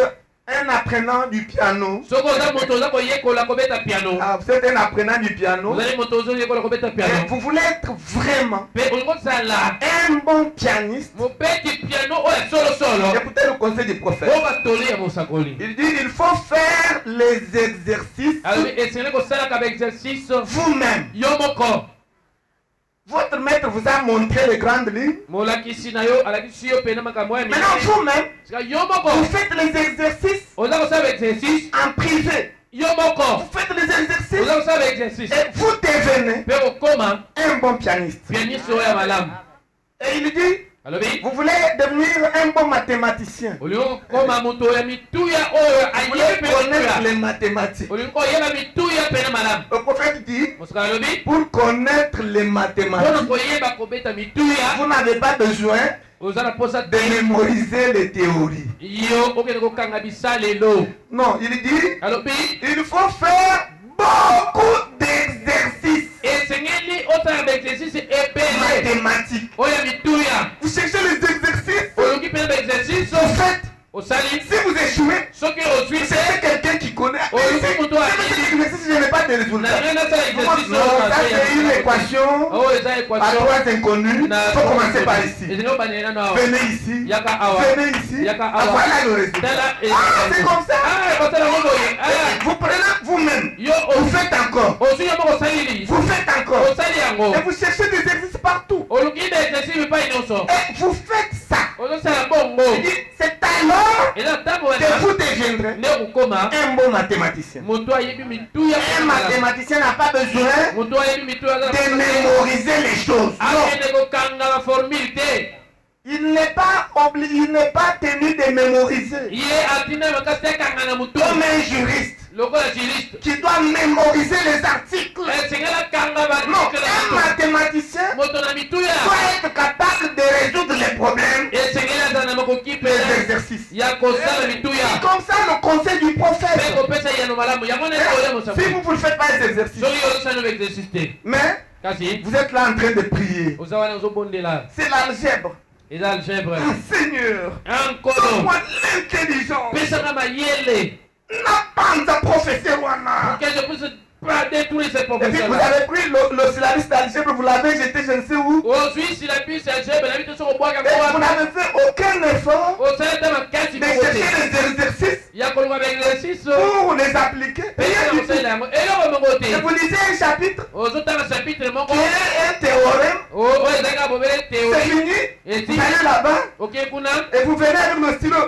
un apprenant du piano, vous êtes un apprenant du piano, et vous voulez être vraiment un bon pianiste, écoutez le conseil du prophète. Il dit, il faut faire les exercices vous-même. Votre maître vous a montré les grandes lignes. Maintenant vous-même, vous faites les exercices en privé. Vous faites les exercices et vous devenez un bon pianiste. Et il dit, vous voulez devenir un bon mathématicien. Vous voulez connaître les mathématiques. Le prophète dit, pour connaître les mathématiques, vous n'avez pas besoin de mémoriser les théories. Non, il dit, il faut faire beaucoup d'exercices mathématiques. Vous cherchez les exercices, vous faites. Si vous échouez, c'est quelqu'un qui connaît. Si je n'ai pas de résultat, ça c'est une équation à trois inconnus. Il faut commencer par ici. Venez ici. Venez ici. Voilà le résultat. C'est comme ça. Vous prenez vous-même. Vous faites encore. Vous faites encore. Et vous cherchez des exercices partout. Et vous faites ça. C'est alors que vous deviendrez un bon mathématicien. Un mathématicien n'a pas besoin de mémoriser les choses. Non. Il n'est pas tenu de mémoriser. Comme un juriste qui doit mémoriser les articles. Non, un mathématicien doit être capable de résoudre les problèmes, les exercices. comme ça le conseil du prophète. Si vous ne faites pas les exercices. Mais vous êtes là en train de prier. C'est l'algèbre. Ah, Seigneur, donne-moi l'intelligence. N'a pas professeur Wana. Et puis vous avez pris le syllabus d'algèbre, vous l'avez jeté je ne sais où. Et vous n'avez fait aucun effort de chercher les exercices pour les appliquer. Et vous lisez un chapitre qui est un théorème. C'est fini. Vous allez là-bas et vous venez avec le stylo.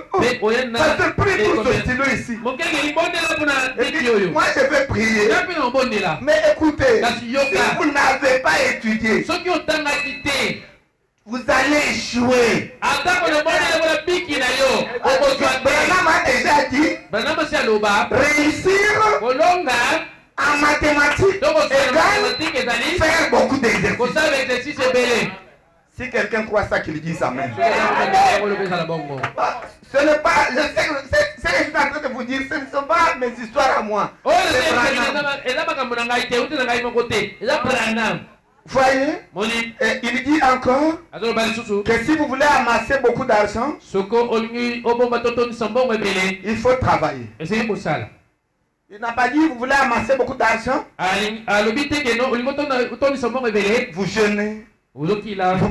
Ça se prie pour ce stylo ici. Et puis, moi je vais prier. Mais écoutez, si vous n'avez pas étudié, vous allez échouer. Branham a déjà dit, réussir en mathématiques égale faire beaucoup d'exercices. Si quelqu'un croit ça, qu'il dise amen. Ce n'est pas, je sais que ce que je suis en train de vous dire, ce ne sont pas mes histoires à moi. Voyez, et il dit encore que si vous voulez amasser beaucoup d'argent, il faut travailler. Il n'a pas dit vous voulez amasser beaucoup d'argent, vous jeûnez. Vous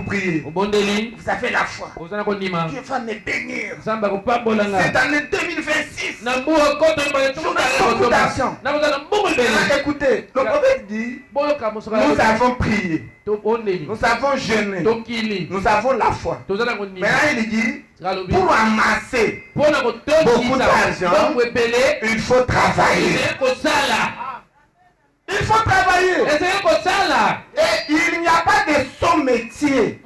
priez, vous avez la foi. Dieu va me bénir. Cette année 2026, nous avons beaucoup d'argent. Écoutez, le prophète dit, nous avons prié, nous avons jeûné, nous avons la foi. Maintenant il dit, pour amasser beaucoup d'argent, il faut travailler. Il faut travailler. Et il n'y a pas de son métier.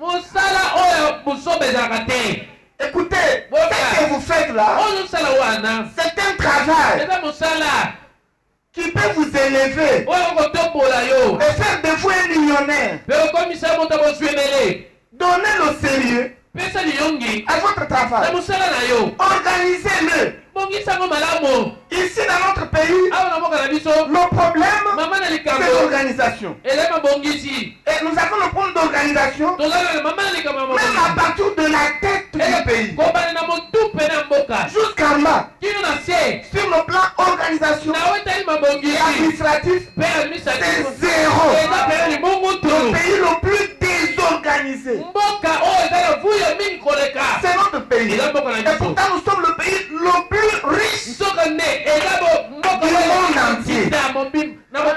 Écoutez, ce que vous faites là, c'est un travail qui peut vous élever et faire de vous un millionnaire. Donnez le sérieux à votre travail. Organisez-le. Ici dans notre pays, le problème c'est l'organisation. Et nous avons le problème d'organisation même à partir de la tête du pays jusqu'en bas. Sur le plan organisation et administratif, c'est zéro. Le pays le plus désorganisé, c'est notre pays. Et pourtant nous sommes le pays le plus riche du monde entier.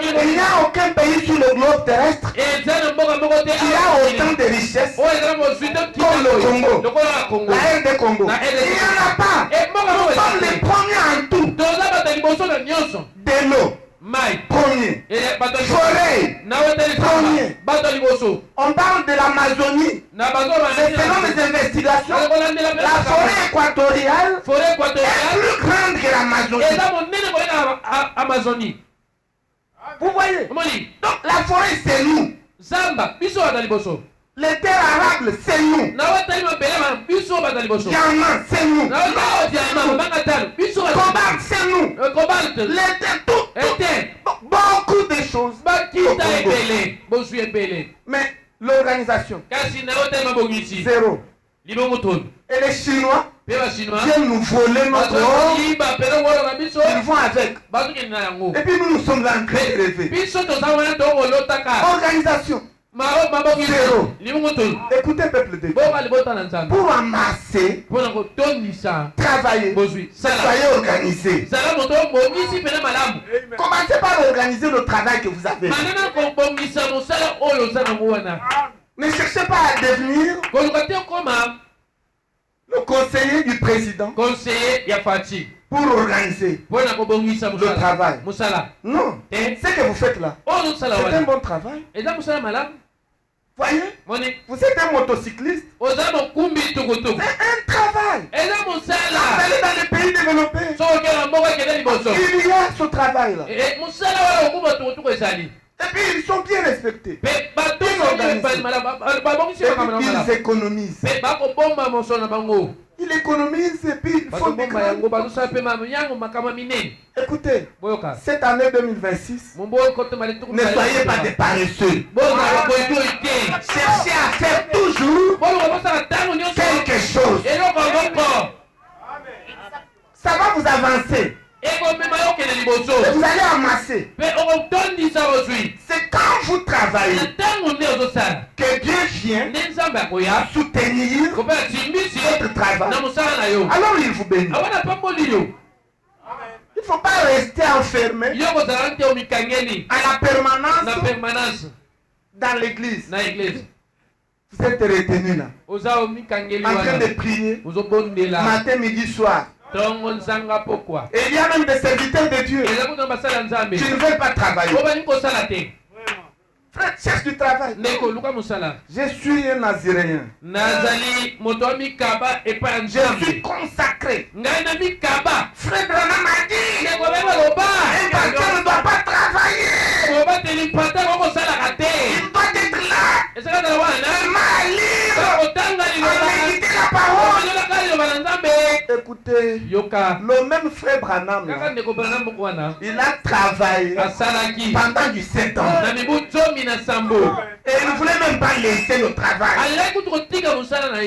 Il n'y a aucun pays sur le globe terrestre qui a autant de richesses comme le Congo, la RD Congo. Il n'y en a pas. Nous sommes les premiers en tout. De l'eau, premier. Forêt, premier. On parle de l'Amazonie. C'est selon les investigations, la forêt équatoriale est plus grande que l'Amazonie. Vous voyez? Donc la forêt c'est nous. Les terres arables c'est nous. Diamant c'est nous. Cobalt c'est nous. Les terres, tout. Beaucoup de choses. Mais l'organisation, zéro. Et les Chinois viennent nous voler notre or. Ils vont avec. Et puis nous sommes là en train de rêver. Organisation, zéro. Écoutez peuple de Dieu, pour amasser, travailler, soyez organisé. Commencez par organiser le travail que vous avez. Ne cherchez pas à devenir le conseiller du président pour organiser le travail. Non, ce que vous faites là, c'est un bon travail. Voyez, vous êtes un motocycliste, c'est un travail. Vous allez dans les pays développés, il y a ce travail là. Et puis ils sont bien respectés. Ils s'organisent. Ils économisent. Il économise et puis il faut écoutez, cette année 2026, ne soyez pas des paresseux. Cherchez à faire toujours quelque chose. Ça va vous avancer. Vous allez amasser. C'est quand vous travaillez que Dieu vient soutenir votre travail. Alors il vous bénit. Il ne faut pas rester enfermé à la permanence dans l'église. Vous êtes retenu là, en train de prier matin, midi, soir. Et il y a même des serviteurs de Dieu qui ne veulent pas travailler. Frère, cherche du travail. Je suis un Naziréen. Je suis consacré. Frère Branham m'a dit, un pasteur ne doit pas travailler. Il doit être là, lire, méditer la parole. Écoutez, le même frère Branham, il a travaillé pendant du 7 ans. Et il ne voulait même pas laisser le travail.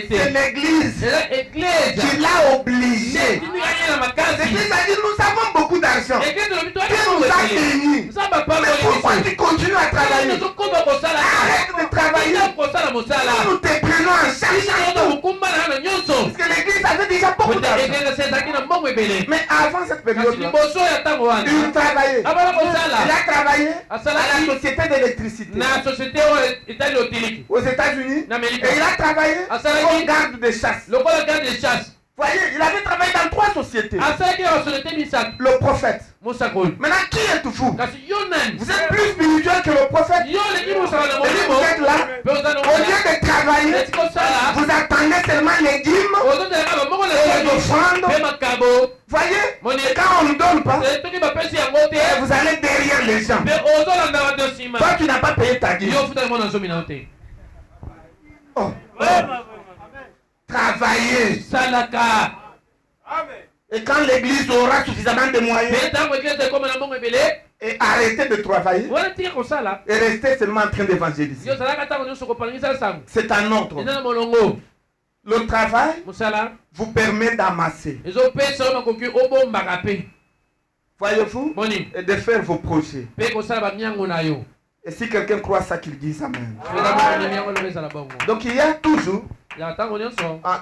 C'est l'église qui l'a obligé. L'église a dit, nous avons beaucoup d'argent. Dieu nous a bénis. Mais pourquoi tu continues à travailler? Arrête de travailler. Nous te prenons en charge. Parce que l'église avait déjà beaucoup d'argent. Mais avant cette période-là, il travaillait. Il a travaillé à la société d'électricité aux États-Unis. Et il a travaillé comme garde de chasse. Voyez, il avait travaillé dans 3 sociétés. Le prophète. Maintenant, qui êtes-vous? Vous êtes plus spirituel que le prophète. Et vous êtes là, au lieu de travailler, vous attendez seulement les dîmes et les offrandes. Voyez, et quand on ne donne pas, vous allez derrière les gens. Toi, tu n'as pas payé ta dîme. Oh. Travailler. Et quand l'église aura suffisamment de moyens, et arrêter de travailler, et rester seulement en train d'évangéliser. C'est un ordre. Le travail vous permet d'amasser. Voyez-vous, et de faire vos projets. Et si quelqu'un croit ça, qu'il dise Amen. Donc il y a toujours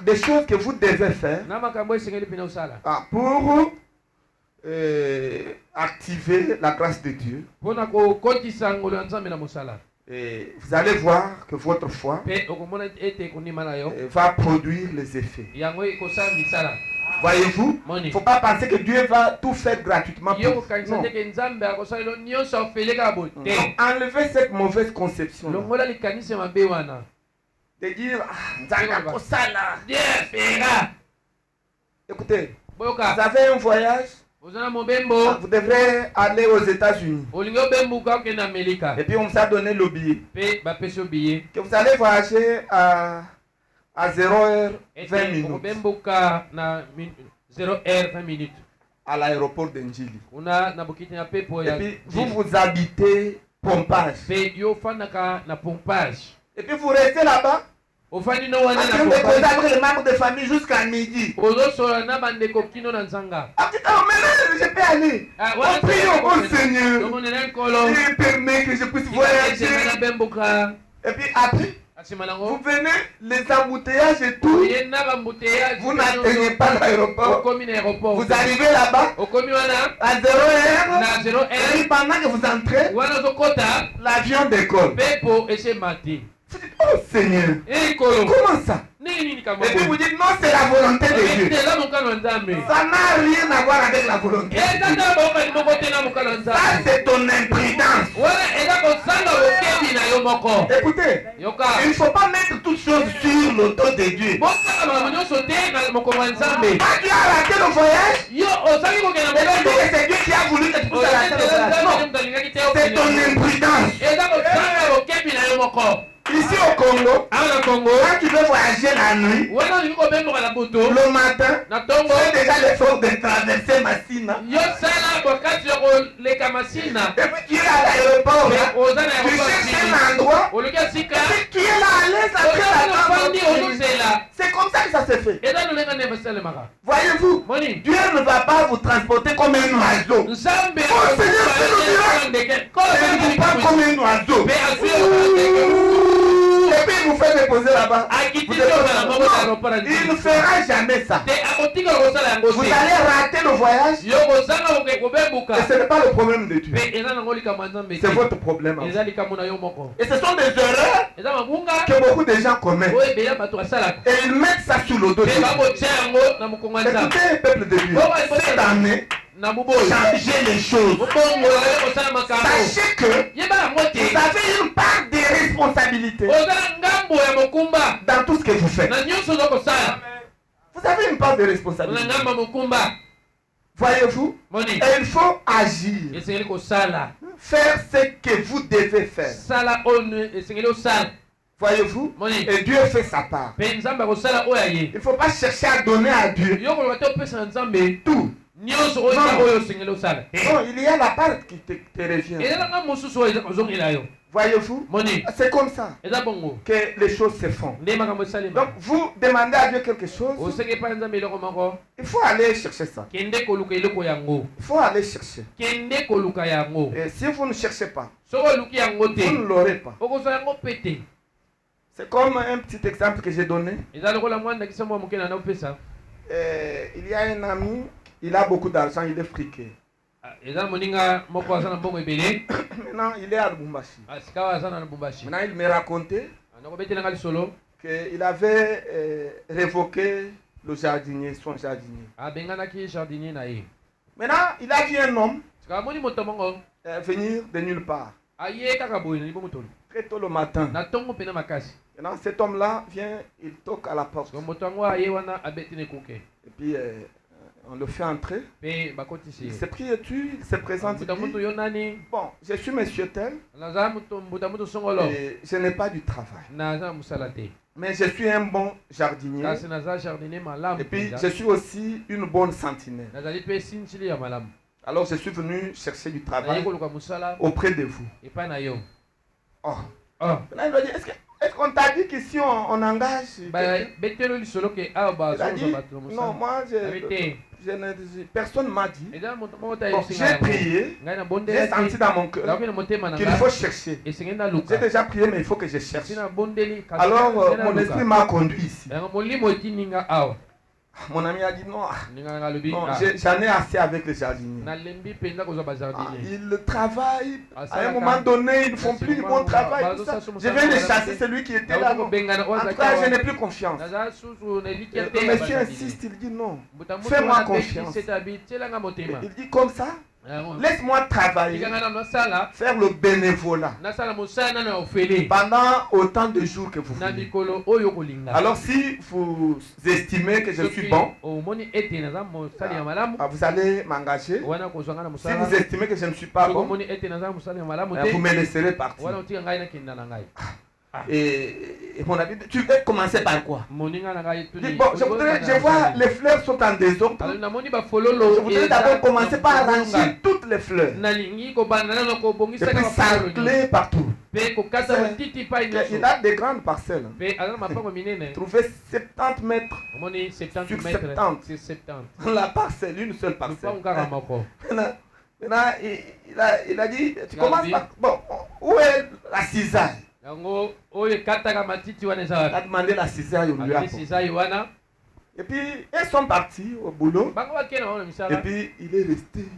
des choses que vous devez faire pour activer la grâce de Dieu. Et vous allez voir que votre foi va produire les effets. Voyez-vous, il ne faut pas penser que Dieu va tout faire gratuitement. Non. Enlevez cette mauvaise conception. De dire, écoutez, vous avez un voyage, vous devrez aller aux États-Unis. Et puis on vous a donné le billet. Que vous allez voyager à 0h20 minutes. À l'aéroport d'Enjili. Et puis vous habitez Pompage. Et puis vous restez là-bas. En train de causer avec les membres de famille jusqu'à midi. Maintenant, je peux aller. On prie au Seigneur. Il permet que je puisse voyager. Et puis après, vous venez, les embouteillages et tout. Vous n'atteignez pas l'aéroport. Vous arrivez là-bas à 0h. Et pendant que vous entrez, l'avion décolle. Oh Seigneur, comment ça? Et puis vous dites non, c'est la volonté de Dieu. Ça n'a rien à voir avec la volonté de Dieu. Ça c'est ton imprudence. Écoutez, il ne faut pas mettre toutes choses sur le dos de Dieu. Quand tu as raté le voyage, c'est Dieu qui a voulu que tu puisses rater le voyage. Non, c'est ton imprudence. Ici au Congo, quand tu veux voyager la nuit, le matin, fais déjà l'effort de traverser Massina. Et puis tu es à l'aéroport, tu cherches un endroit, et puis tu es là à l'aise après la. C'est comme ça que ça se fait. Voyez-vous, Dieu ne va pas vous transporter comme un oiseau. Mon Seigneur, c'est le miracle. Ne pas comme un oiseau. Et puis il vous fait déposer là-bas. Il ne fera jamais ça. Vous allez rater le voyage. Et ce n'est pas le problème de Dieu. C'est votre problème. Et ce sont des erreurs que beaucoup de gens commettent. Et ils mettent ça sur le dos de Dieu. Écoutez, peuple de Dieu, cette année, changer les choses. Sachez que vous avez une part de responsabilité dans tout ce que vous faites. Vous avez une part de responsabilité. Voyez-vous? Et il faut agir. Faire ce que vous devez faire. Voyez-vous? Et Dieu fait sa part. Il ne faut pas chercher à donner à Dieu tout. Non, il y a la part qui te revient. Voyez-vous? C'est comme ça que les choses se font. Donc vous demandez à Dieu quelque chose, il faut aller chercher ça. Il faut aller chercher. Et si vous ne cherchez pas, vous ne l'aurez pas. C'est comme un petit exemple que j'ai donné. Il y a un ami, il a beaucoup d'argent, il est friqué. Maintenant, il est à Lubumbashi. Maintenant, il me racontait qu'il avait révoqué le jardinier, son jardinier. Maintenant, il a vu un homme venir de nulle part. Très tôt le matin. Maintenant, cet homme-là vient, il toque à la porte. Et puis, on le fait entrer. Il s'est pris et tu, il se présente. Il dit, bon, je suis monsieur tel. Et je n'ai pas du travail. Mais je suis un bon jardinier. Et puis, je suis aussi une bonne sentinelle. Alors, je suis venu chercher du travail auprès de vous. Oh. Maintenant, il va dire, est-ce qu'on t'a dit qu'ici on engage? Il a dit, non, moi, personne ne m'a dit. Bon, j'ai prié, j'ai senti dans mon cœur qu'il faut chercher. J'ai déjà prié, mais il faut que je cherche. Alors, mon esprit m'a conduit ici. Mon ami a dit non, j'en ai assez avec les jardiniers. Ils travaillent, à un moment donné, ils ne font plus du bon travail. Je viens de chasser celui qui était là. En tout cas, je n'ai plus confiance. Le monsieur insiste, il dit non, fais-moi confiance. Il dit comme ça, laisse-moi travailler, faire le bénévolat pendant autant de jours que vous voulez. Alors si vous estimez que je suis bon, vous allez m'engager. Si vous estimez que je ne suis pas bon, vous me laisserez partir. Et mon ami, tu veux commencer par quoi? Bon, je vois les fleurs sont en désordre. Je voudrais d'abord commencer par arranger toutes les fleurs. Et puis sarcler partout. Il a des grandes parcelles. Trouver 70 mètres sur 70. La parcelle, une seule parcelle. Maintenant, il a dit, tu commences par... Bon, où est la cisaille? Il a demandé la cisaille au lui. Et puis, ils sont partis au boulot. Et puis, il est resté.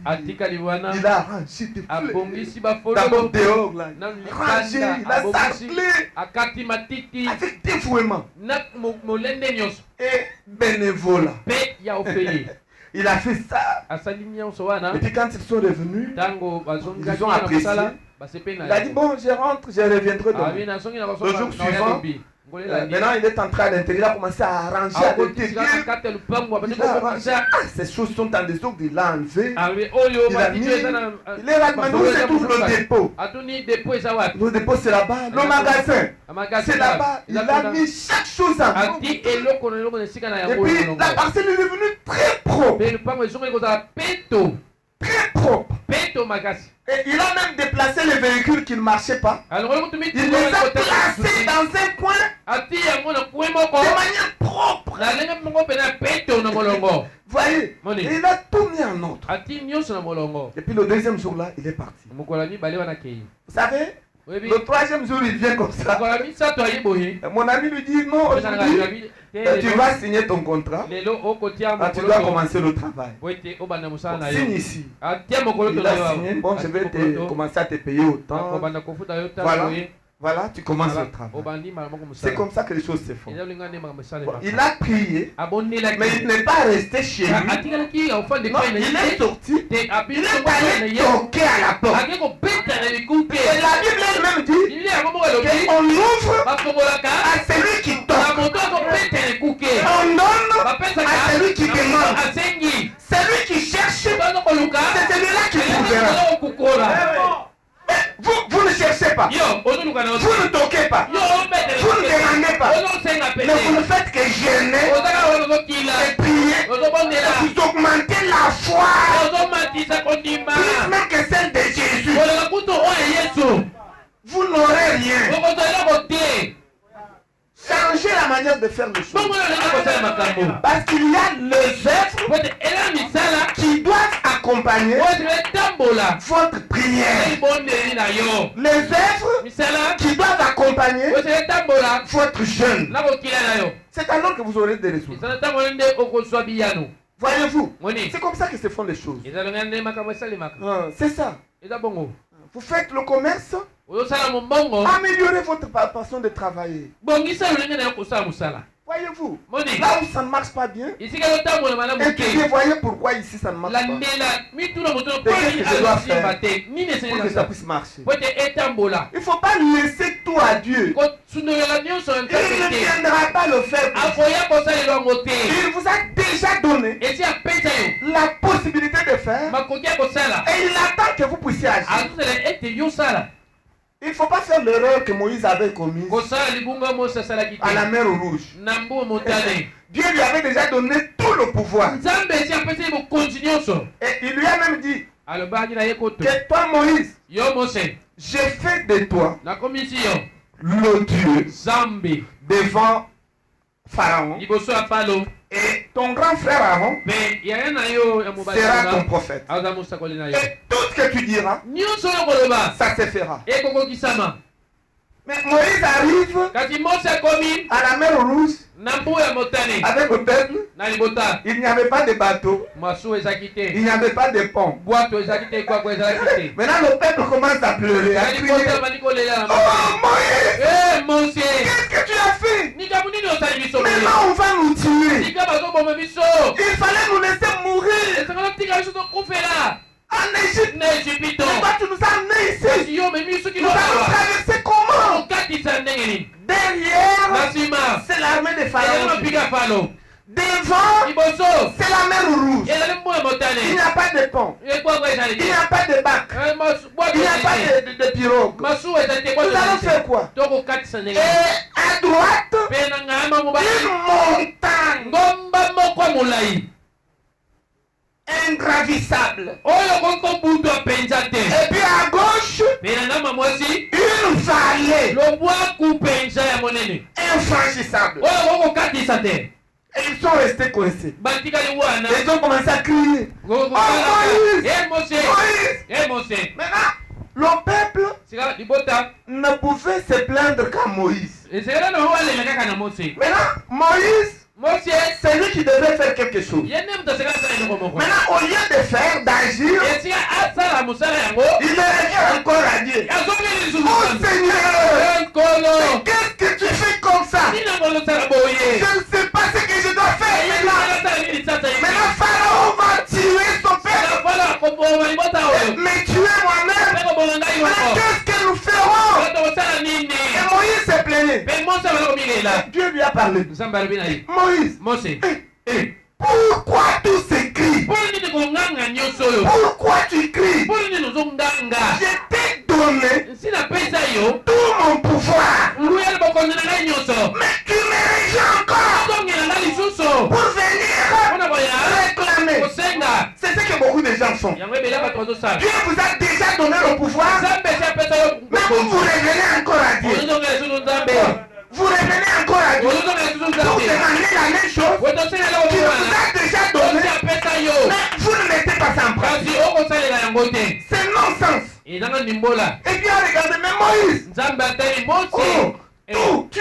Il a arrangé des fleurs. D'abord dehors, là. Rangé, il a sarclé. Avec dévouement. Et bénévolat. Il a fait ça. Et puis, quand ils sont revenus, ils ont apprécié. Il a dit bon, je rentre, je reviendrai demain. Le jour suivant, Maintenant, il est en train d'intégrer, il a commencé à arranger avec Dieu. Ces choses sont en dessordre, il l'a enlevé. Il a mis. Il est là, maintenant où se trouve le dépôt. Le dépôt, c'est là-bas. Le magasin, c'est là-bas. Il a mis chaque chose en ordre. Et puis, la parcelle est devenue très propre. Très propre. Et il a même déplacé les véhicules qui ne marchaient pas. Il les a placés dans un coin de manière propre. Voyez, il a tout mis en ordre. Et puis le deuxième jour là, il est parti. Vous savez, le troisième jour, il vient comme ça. Mon ami lui dit non, aujourd'hui, tu vas signer ton contrat. Tu dois commencer le travail. Signe ici. Il a signé, bon, je vais commencer à te payer autant. Voilà, tu commences le travail. C'est comme ça que les choses se font. Il a prié, mais il n'est pas resté chez lui. Non, il est sorti. Il est allé toquer à la porte. Et la Bible elle-même dit qu'on ouvre à celui qui toque. On donne à celui qui demande. Celui qui cherche, c'est celui-là qui trouvera. Vous ne cherchez pas. Vous ne toquez pas. Vous ne demandez pas. Mais vous ne faites que gêner et prier. Vous augmentez la foi. Plus même que celle de Jésus. Vous n'aurez rien. Changez la manière de faire les choses. Parce qu'il y a les œuvres qui doivent accompagner votre prière. Les œuvres qui doivent accompagner votre jeûne. C'est alors que vous aurez des résultats. Voyez-vous, c'est comme ça que se font les choses. C'est ça. Vous faites le commerce. Améliorez votre façon de travailler. Voyez-vous, là où ça ne marche pas bien, et puis voyez pourquoi ici ça ne marche pas. Qu'est-ce que je dois faire pour que ça puisse marcher? Il ne faut pas laisser tout à Dieu. Il ne viendra pas le faire. Il vous a déjà donné la possibilité de faire et il attend que vous puissiez agir. Il ne faut pas faire l'erreur que Moïse avait commise à la mer Rouge. Dieu lui avait déjà donné tout le pouvoir. Et il lui a même dit que toi Moïse, j'ai fait de toi le Dieu devant Pharaon. Et ton grand frère Aaron sera ton prophète. Et tout ce que tu diras, ça se fera. Mais Moïse arrive à la mer Rouge avec le peuple. Il n'y avait pas de bateau. Il n'y avait pas de pont. Maintenant le peuple commence à pleurer, à crier. Oh Moïse, qu'est-ce que tu as fait? Maintenant on va nous tuer. Il fallait nous laisser mourir en Égypte. Mais toi tu nous as amenés ici. Nous allons traverser comment? Derrière, c'est l'armée de Pharaon. Devant, c'est la mer Rouge. Il n'y a pas de pont. Il n'y a pas de bac. Il n'y a pas de pirogue. Nous allons faire quoi? Et à droite, une montagne ingravissable. Et puis à gauche, une vallée infranchissable. Et ils sont restés coincés. Ils ont commencé à crier. Oh Moïse! Moïse! Maintenant, le peuple ne pouvait se plaindre qu'à Moïse. Maintenant, Moïse, c'est lui qui devait faire quelque chose. Maintenant, au lieu de faire, d'agir, il revient encore à Dieu. Oh Seigneur, qu'est-ce que tu fais comme ça? Je ne sais pas ce que je dois faire. Maintenant, Pharaon va tuer son peuple. Mais tuer moi-même. Qu'est-ce que nous ferons? Et Moïse se plaignait. crié. Dieu lui a parlé. Moïse, pourquoi tous ces cris? Pourquoi tu cries? Je t'ai donné tout mon pouvoir. Mais tu me rejets encore pour venir réclamer. C'est ce que beaucoup de gens font. Dieu vous a déjà donné le pouvoir, mais vous revenez encore à Dieu. Vous revenez encore à Dieu pour demander la même chose qu'il vous a déjà donné, mais vous ne mettez pas ça en pratique. C'est non-sens. Et bien regardez, mais Moïse, tu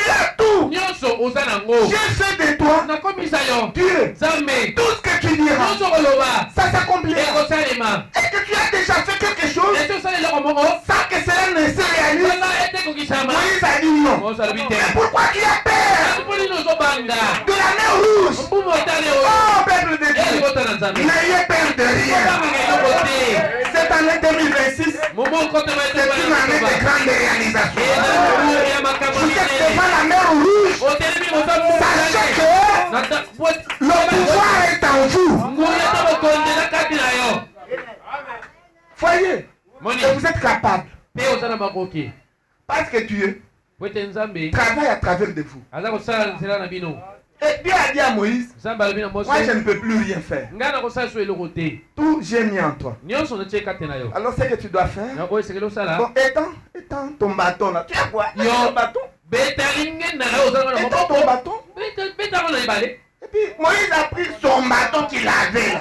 as tout. J'ai fait de toi, Dieu, tout ce que tu diras, ça s'accomplira. Est-ce que tu as déjà fait quelque chose sans que cela ne se réalise? Moïse a dit non. Mais pourquoi tu as peur de la mer rouge? Oh, peuple de Dieu, n'ayez peur de rien. Cette année 2026, c'est une année de grande réalisation. Vous êtes devant la mer rouge, sachez que le pouvoir est en vous. Voyez, et vous êtes capable. Parce que Dieu travaille à travers de vous. Et Dieu a dit à Moïse, moi je ne peux plus rien faire. Tout j'ai mis en toi. Alors ce que tu dois faire, bon, étends ton bâton là. Tu as quoi? Ton bâton? Étends ton bâton. Et puis Moïse a pris son bâton qu'il avait là.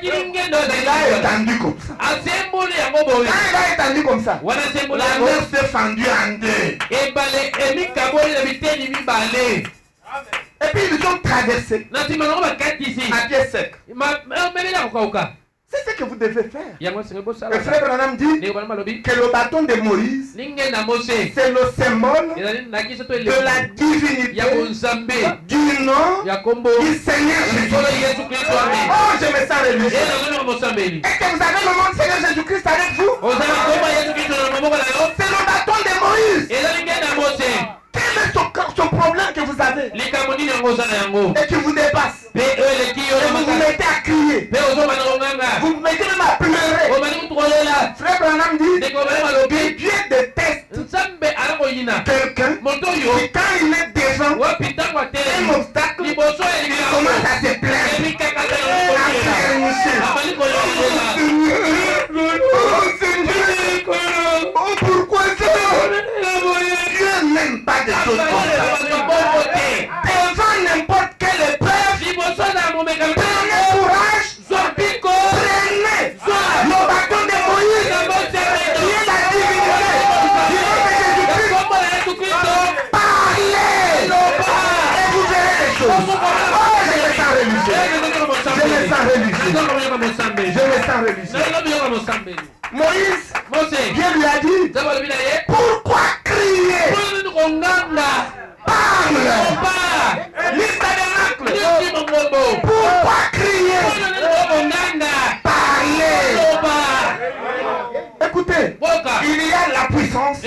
Il a étendu comme ça. Quand il a étendu comme ça, la mer s'est fendue en deux. Et puis ils ont traversé à pied sec. C'est ce que vous devez faire. Le frère Branham dit que le bâton de Moïse, c'est le symbole de la divinité du nom du Seigneur Jésus-Christ. Oh, je me sens religieux. Est-ce que vous avez le nom du Seigneur Jésus-Christ avec vous? C'est le bâton de Moïse. Quel est son problème que vous avez et qui vous dépasse? Et vous vous mettez à crier. Vous vous mettez même à pleurer. Frère Branham dit que Dieu déteste quelqu'un qui, quand il est devant un obstacle, il commence à se plaindre. Oh Seigneur, oh pourquoi ça? Dieu n'aime pas des choses comme ça. Devant n'importe quelle épreuve, prenez courage, prenez le bâton de Moïse, qui est la divinité, Jésus-Christ, parlez, et vous verrez les choses. Oh, je me sens religieux. Je me sens religieux. Je me sens religieux. Moïse, Dieu lui a dit, pourquoi crier? Parle. Pourquoi crier? Parlez. Écoutez, il y a la puissance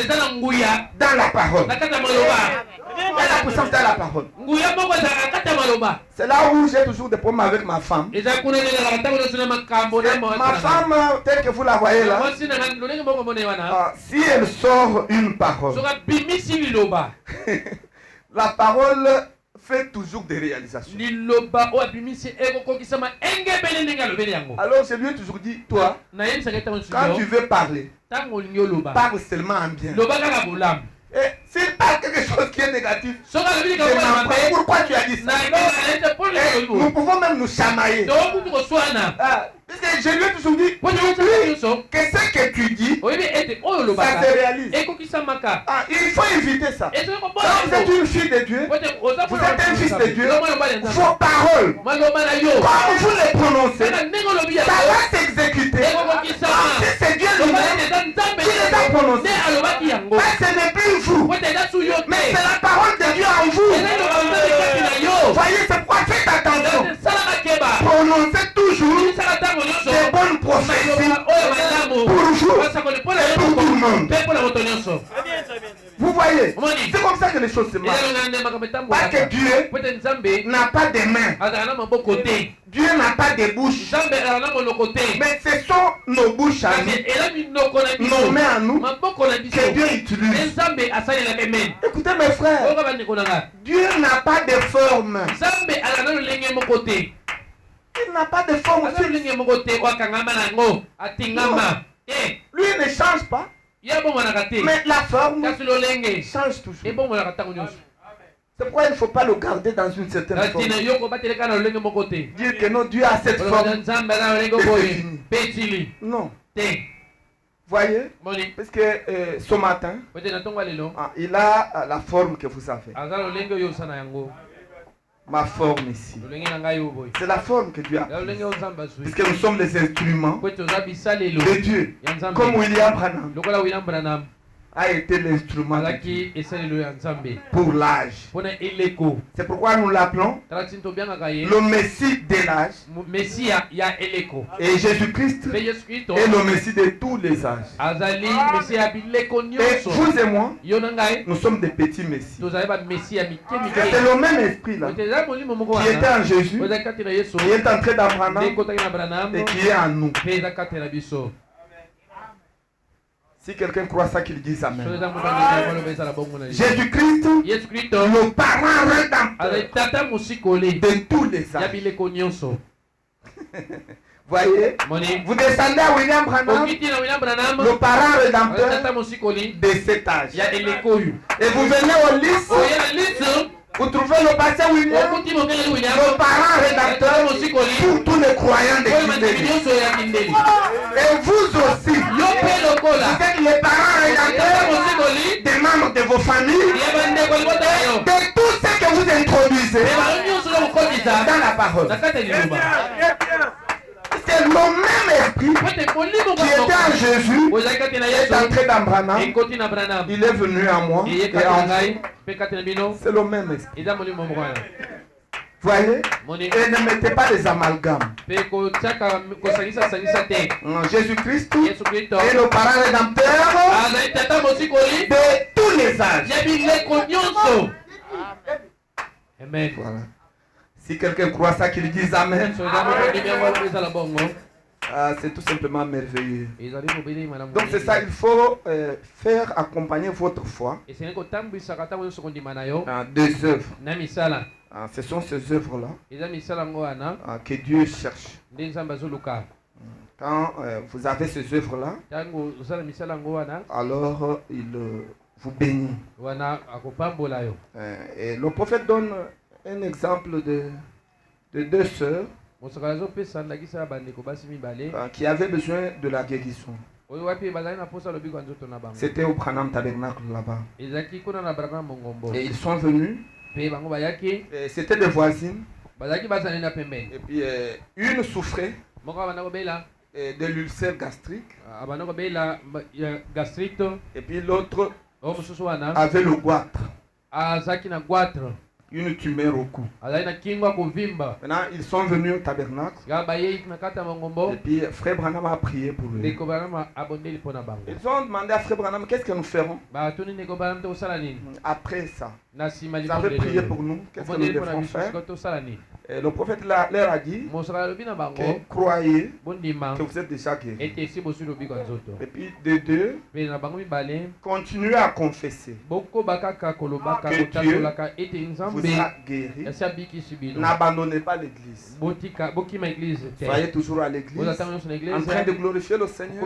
dans la parole. Il y a la puissance dans la parole. C'est là où j'ai toujours des problèmes avec ma femme. Ma femme, telle que vous la voyez là, si elle sort une parole, la parole fait toujours des réalisations. Alors je lui ai toujours dit, toi, quand tu veux parler, parle seulement en bien. Et s'il parle quelque chose qui est négatif, pourquoi tu as dit ça? Et nous pouvons même nous chamailler. Parce que je lui ai toujours dit, que ce que tu dis, ça se réalise. Il faut éviter ça. Quand vous êtes une fille de Dieu, vous êtes un fils de Dieu, vos paroles, comme vous les prononcez, ça va s'exécuter. C'est Dieu lui-même qui les a prononcés. Mais ce n'est plus vous, mais c'est la parole de Dieu en vous. Voyez, c'est pourquoi faites attention. Prononcez toujours des bonnes prophéties pour vous et pour tout le monde. Vous voyez, C'est comme ça que les choses se marchent. Parce que Dieu n'a pas de mains. Dieu n'a pas de bouche. Mais ce sont nos bouches à nous, nos mains à nous, que Dieu utilise. Écoutez mes frères, Dieu n'a pas de forme. Il n'a pas de forme. Lui ne change pas. Mais la forme change toujours. C'est pourquoi il ne faut pas le garder dans une certaine forme. Dire que non, Dieu a cette forme. C'est fini. Non. Voyez, parce que ce matin, il a la forme que vous avez. Ma forme ici. C'est la forme que Dieu a. Puisque nous sommes les instruments de Dieu. Comme William Branham a été l'instrument pour l'âge. C'est pourquoi nous l'appelons le Messie de l'âge. Et Jésus-Christ est le Messie de tous les âges. Et vous et moi, nous sommes des petits Messies. C'est le même esprit là qui était en Jésus, qui est entré dans Branham et qui est en nous. Si quelqu'un croit ça, qu'il dise Amen. Jésus-Christ, le parent rédempteur de tous les âges. Voyez, vous descendez à William Branham, le parent rédempteur de cet âge. Et vous venez au lycée, vous trouvez le pasteur William, le parent rédempteur pour tous les croyants de Kindeli. Et vous aussi, vous êtes les parents rédempteurs des membres de vos familles, de tout ce que vous introduisez dans la parole. C'est le même esprit qui était en Jésus, est entré dans Branham, il est venu à moi et en vous. C'est le même esprit. Voyez? Et ne mettez pas les amalgames. Jésus-Christ est le parent rédempteur de tous les âges. Amen. Voilà. Si quelqu'un croit ça, qu'il dise Amen. C'est tout simplement merveilleux. Donc c'est ça, il faut faire accompagner votre foi des œuvres. Ce sont ces œuvres-là que Dieu cherche. Quand vous avez ces œuvres-là, alors il vous bénit. Et le prophète donne un exemple de deux sœurs qui avaient besoin de la guérison. C'était au Branham Tabernacle là-bas. Et ils sont venus. C'était des voisines. Et puis une souffrait de l'ulcère gastrique. Et puis l'autre avait le goitre. Une tumeur au cou. Maintenant, ils sont venus au tabernacle. Et puis, Frère Branham a prié pour eux. Ils ont demandé à Frère Branham, qu'est-ce que nous ferons après ça? Vous avez prié pour nous, qu'est-ce que nous devrons faire? Et le prophète leur a dit, croyez que vous êtes déjà guéris. Et puis de deux, continuez à confesser que Dieu vous a guéri. N'abandonnez pas l'église. Soyez toujours à l'église, en train de glorifier le Seigneur.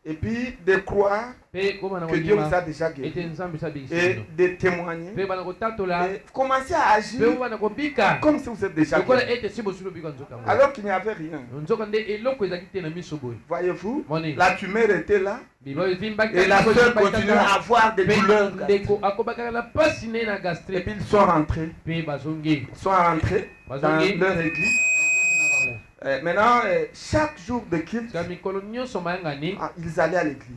Et puis de croire que Dieu vous a déjà guéri. Et de témoigner. Et commencer à agir comme si vous êtes déjà guéri. Alors qu'il n'y avait rien. Voyez-vous, la tumeur était là. Et la sœur continue à avoir des douleurs. Et puis ils sont rentrés. Ils sont rentrés dans leur église. Maintenant, chaque jour de culte, ils allaient à l'église.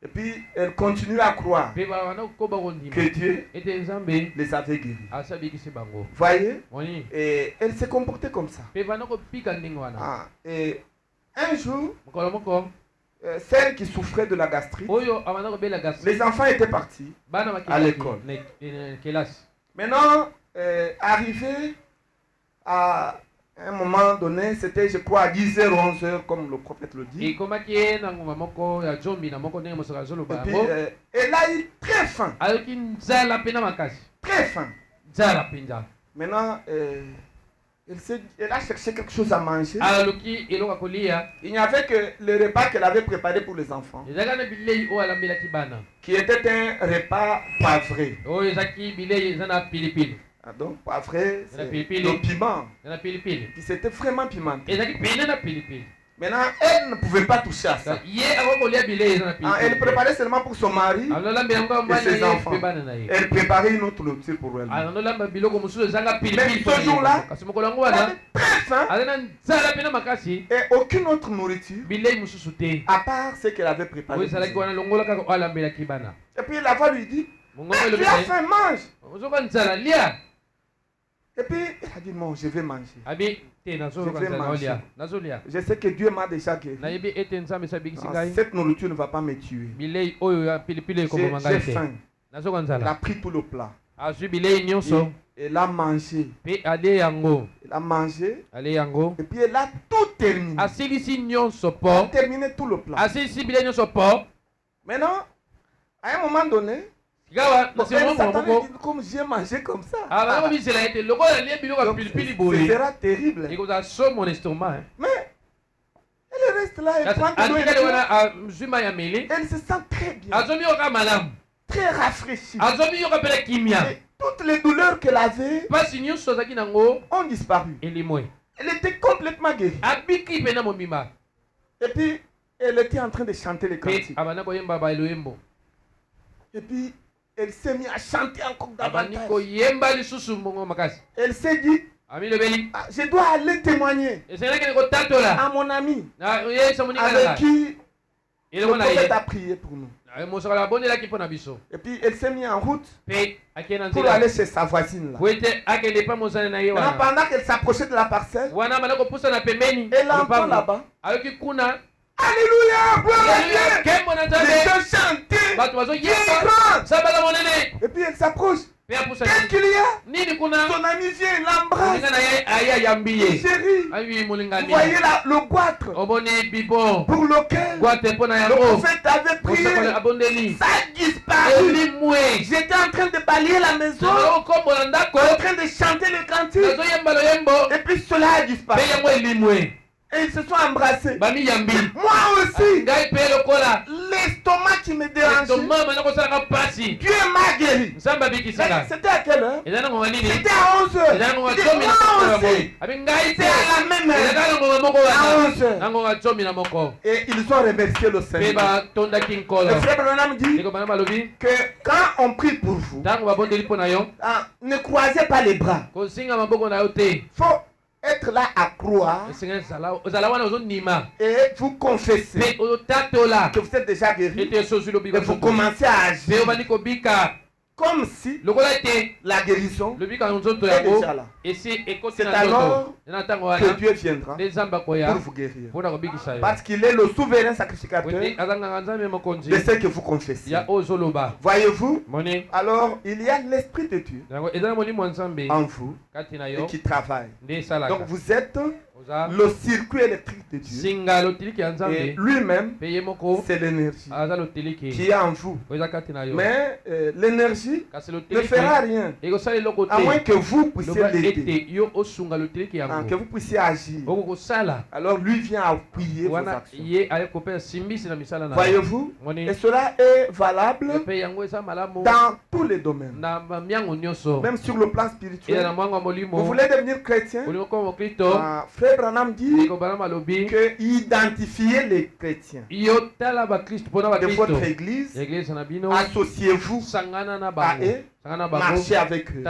Et puis, elles continuaient à croire que Dieu les avait guéris. Voyez? Et elles se comportaient comme ça. Et un jour, celle qui souffrait de la gastrite. Les enfants étaient partis à l'école. Maintenant, arrivé à un moment donné, c'était je crois à 10h, 11h comme le prophète le dit. Et puis, elle a eu très faim. Très faim. Maintenant, elle a cherché quelque chose à manger. Il n'y avait que le repas qu'elle avait préparé pour les enfants, qui était un repas poivré. Donc poivré, c'est le piment. Puis c'était vraiment pimenté. Maintenant, elle ne pouvait pas toucher à ça. Elle préparait seulement pour son mari et ses enfants. Elle préparait une autre nourriture pour elle. Mais ce jour-là, elle avait très faim. Et aucune autre nourriture à part ce qu'elle avait préparé. Et puis la voix lui dit, tu as faim, mange. Et puis, il a dit, non, je vais manger. Je sais que Dieu m'a déjà guéri. Cette nourriture ne va pas me tuer. J'ai faim. Il a pris tout le plat. Elle a mangé. Elle a mangé. Et puis elle a tout terminé. Elle a terminé tout le plat. Maintenant, à un moment donné, comme j'ai mangé comme ça, ce sera terrible. Mais elle reste là, elle prend de l'eau, elle se sent très bien, très rafraîchie. Et toutes les douleurs qu'elle avait ont disparu. Elle était complètement guérie. Et puis elle était en train de chanter les cantiques. Et puis elle s'est mise à chanter encore davantage. Elle s'est dit, je dois aller témoigner à mon ami avec qui le prophète a prié pour nous. Et puis elle s'est mise en route pour aller chez sa voisine là. Maintenant, pendant qu'elle s'approchait de la parcelle, elle entend là-bas, alléluia, gloire à Dieu. Les gens chantaient, et puis elle s'approche. Qu'est-ce qu'il y a? Ton ami vient, l'embrasse. Chérie, vous voyez là, le goitre pour lequel le prophète avait prié, ça a disparu. J'étais en train de balayer la maison, en train de chanter le cantique, et puis cela a disparu. Et ils se sont embrassés. Moi aussi, l'estomac qui me dérangeait, Dieu m'a guéri. C'était à quelle heure? C'était à 11h. Moi aussi, c'était à la même heure, à 11h. Et ils ont remercié le Seigneur. Le frère Branham dit que quand on prie pour vous, ne croisez pas les bras. Faut être là à croire et vous confessez que vous êtes déjà guéri et vous commencez à agir comme si la guérison est déjà là. C'est alors que Dieu viendra pour vous guérir. Parce qu'il est le souverain sacrificateur de ce que vous confessez. Voyez-vous? Alors, il y a l'Esprit de Dieu en vous et qui travaille. Donc, vous êtes le circuit électrique de Dieu. Et lui-même, c'est l'énergie qui est en vous. Mais l'énergie ne fera rien à moins que vous puissiez l'aider, que vous puissiez agir. Alors lui vient appuyer vos actions. Voyez-vous? Et cela est valable dans tous les domaines. Même sur le plan spirituel. Vous voulez devenir chrétien? Frère Branham dit que identifiez les chrétiens de votre église, associez-vous à eux, marchez avec eux.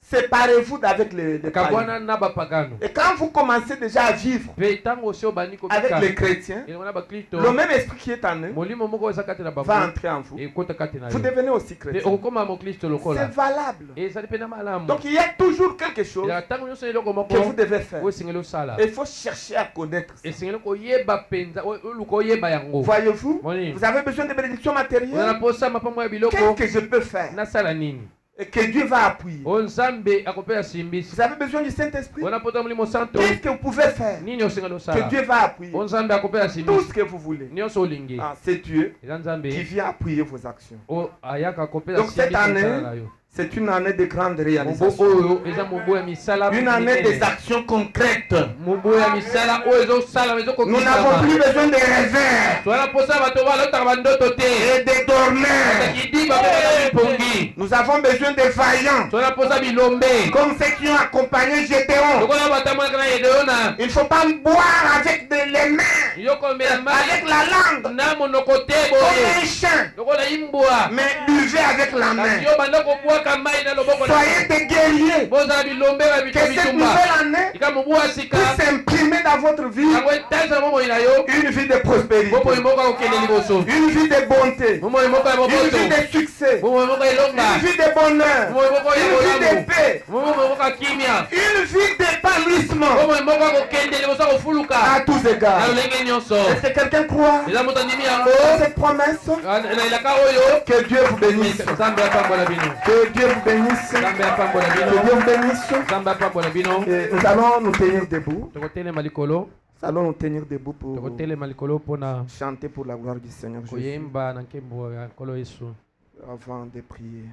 séparez-vous d'avec les païens. Et quand vous commencez déjà à vivre avec les chrétiens, le même esprit qui est en eux va entrer en vous. Vous devenez aussi chrétien. C'est valable. Donc il y a toujours quelque chose que vous devez faire. Et il faut chercher à connaître ça. Voyez-vous, vous avez besoin de bénédictions matérielles. Qu'est-ce que je peux faire et que Dieu va appuyer? Vous avez besoin du Saint-Esprit. Qu'est-ce que vous pouvez faire que Dieu va appuyer? Tout ce que vous voulez. C'est Dieu qui vient appuyer vos actions. Donc cette année, c'est une année de grande réalisation. Une année des actions concrètes. Nous n'avons plus besoin de rêver et de dormir. Nous avons besoin de vaillants, comme ceux qui ont accompagné Gédéon. Il ne faut pas boire avec les mains, avec la langue, comme un chien, mais buvez avec la main. Soyez des guerriers. Que cette nouvelle année puisse s'imprimer dans votre vie une vie de prospérité, une vie de bonté, une vie de succès, une vie de bonheur, une vie de paix, une vie d'épanouissement à tous égards. Est-ce que quelqu'un croit à cette promesse? Que Dieu vous bénisse. Que Dieu vous bénisse. Que Dieu vous bénisse. Et nous allons nous tenir debout. Nous allons nous tenir debout pour chanter pour la gloire du Seigneur Jésus. Avant de prier.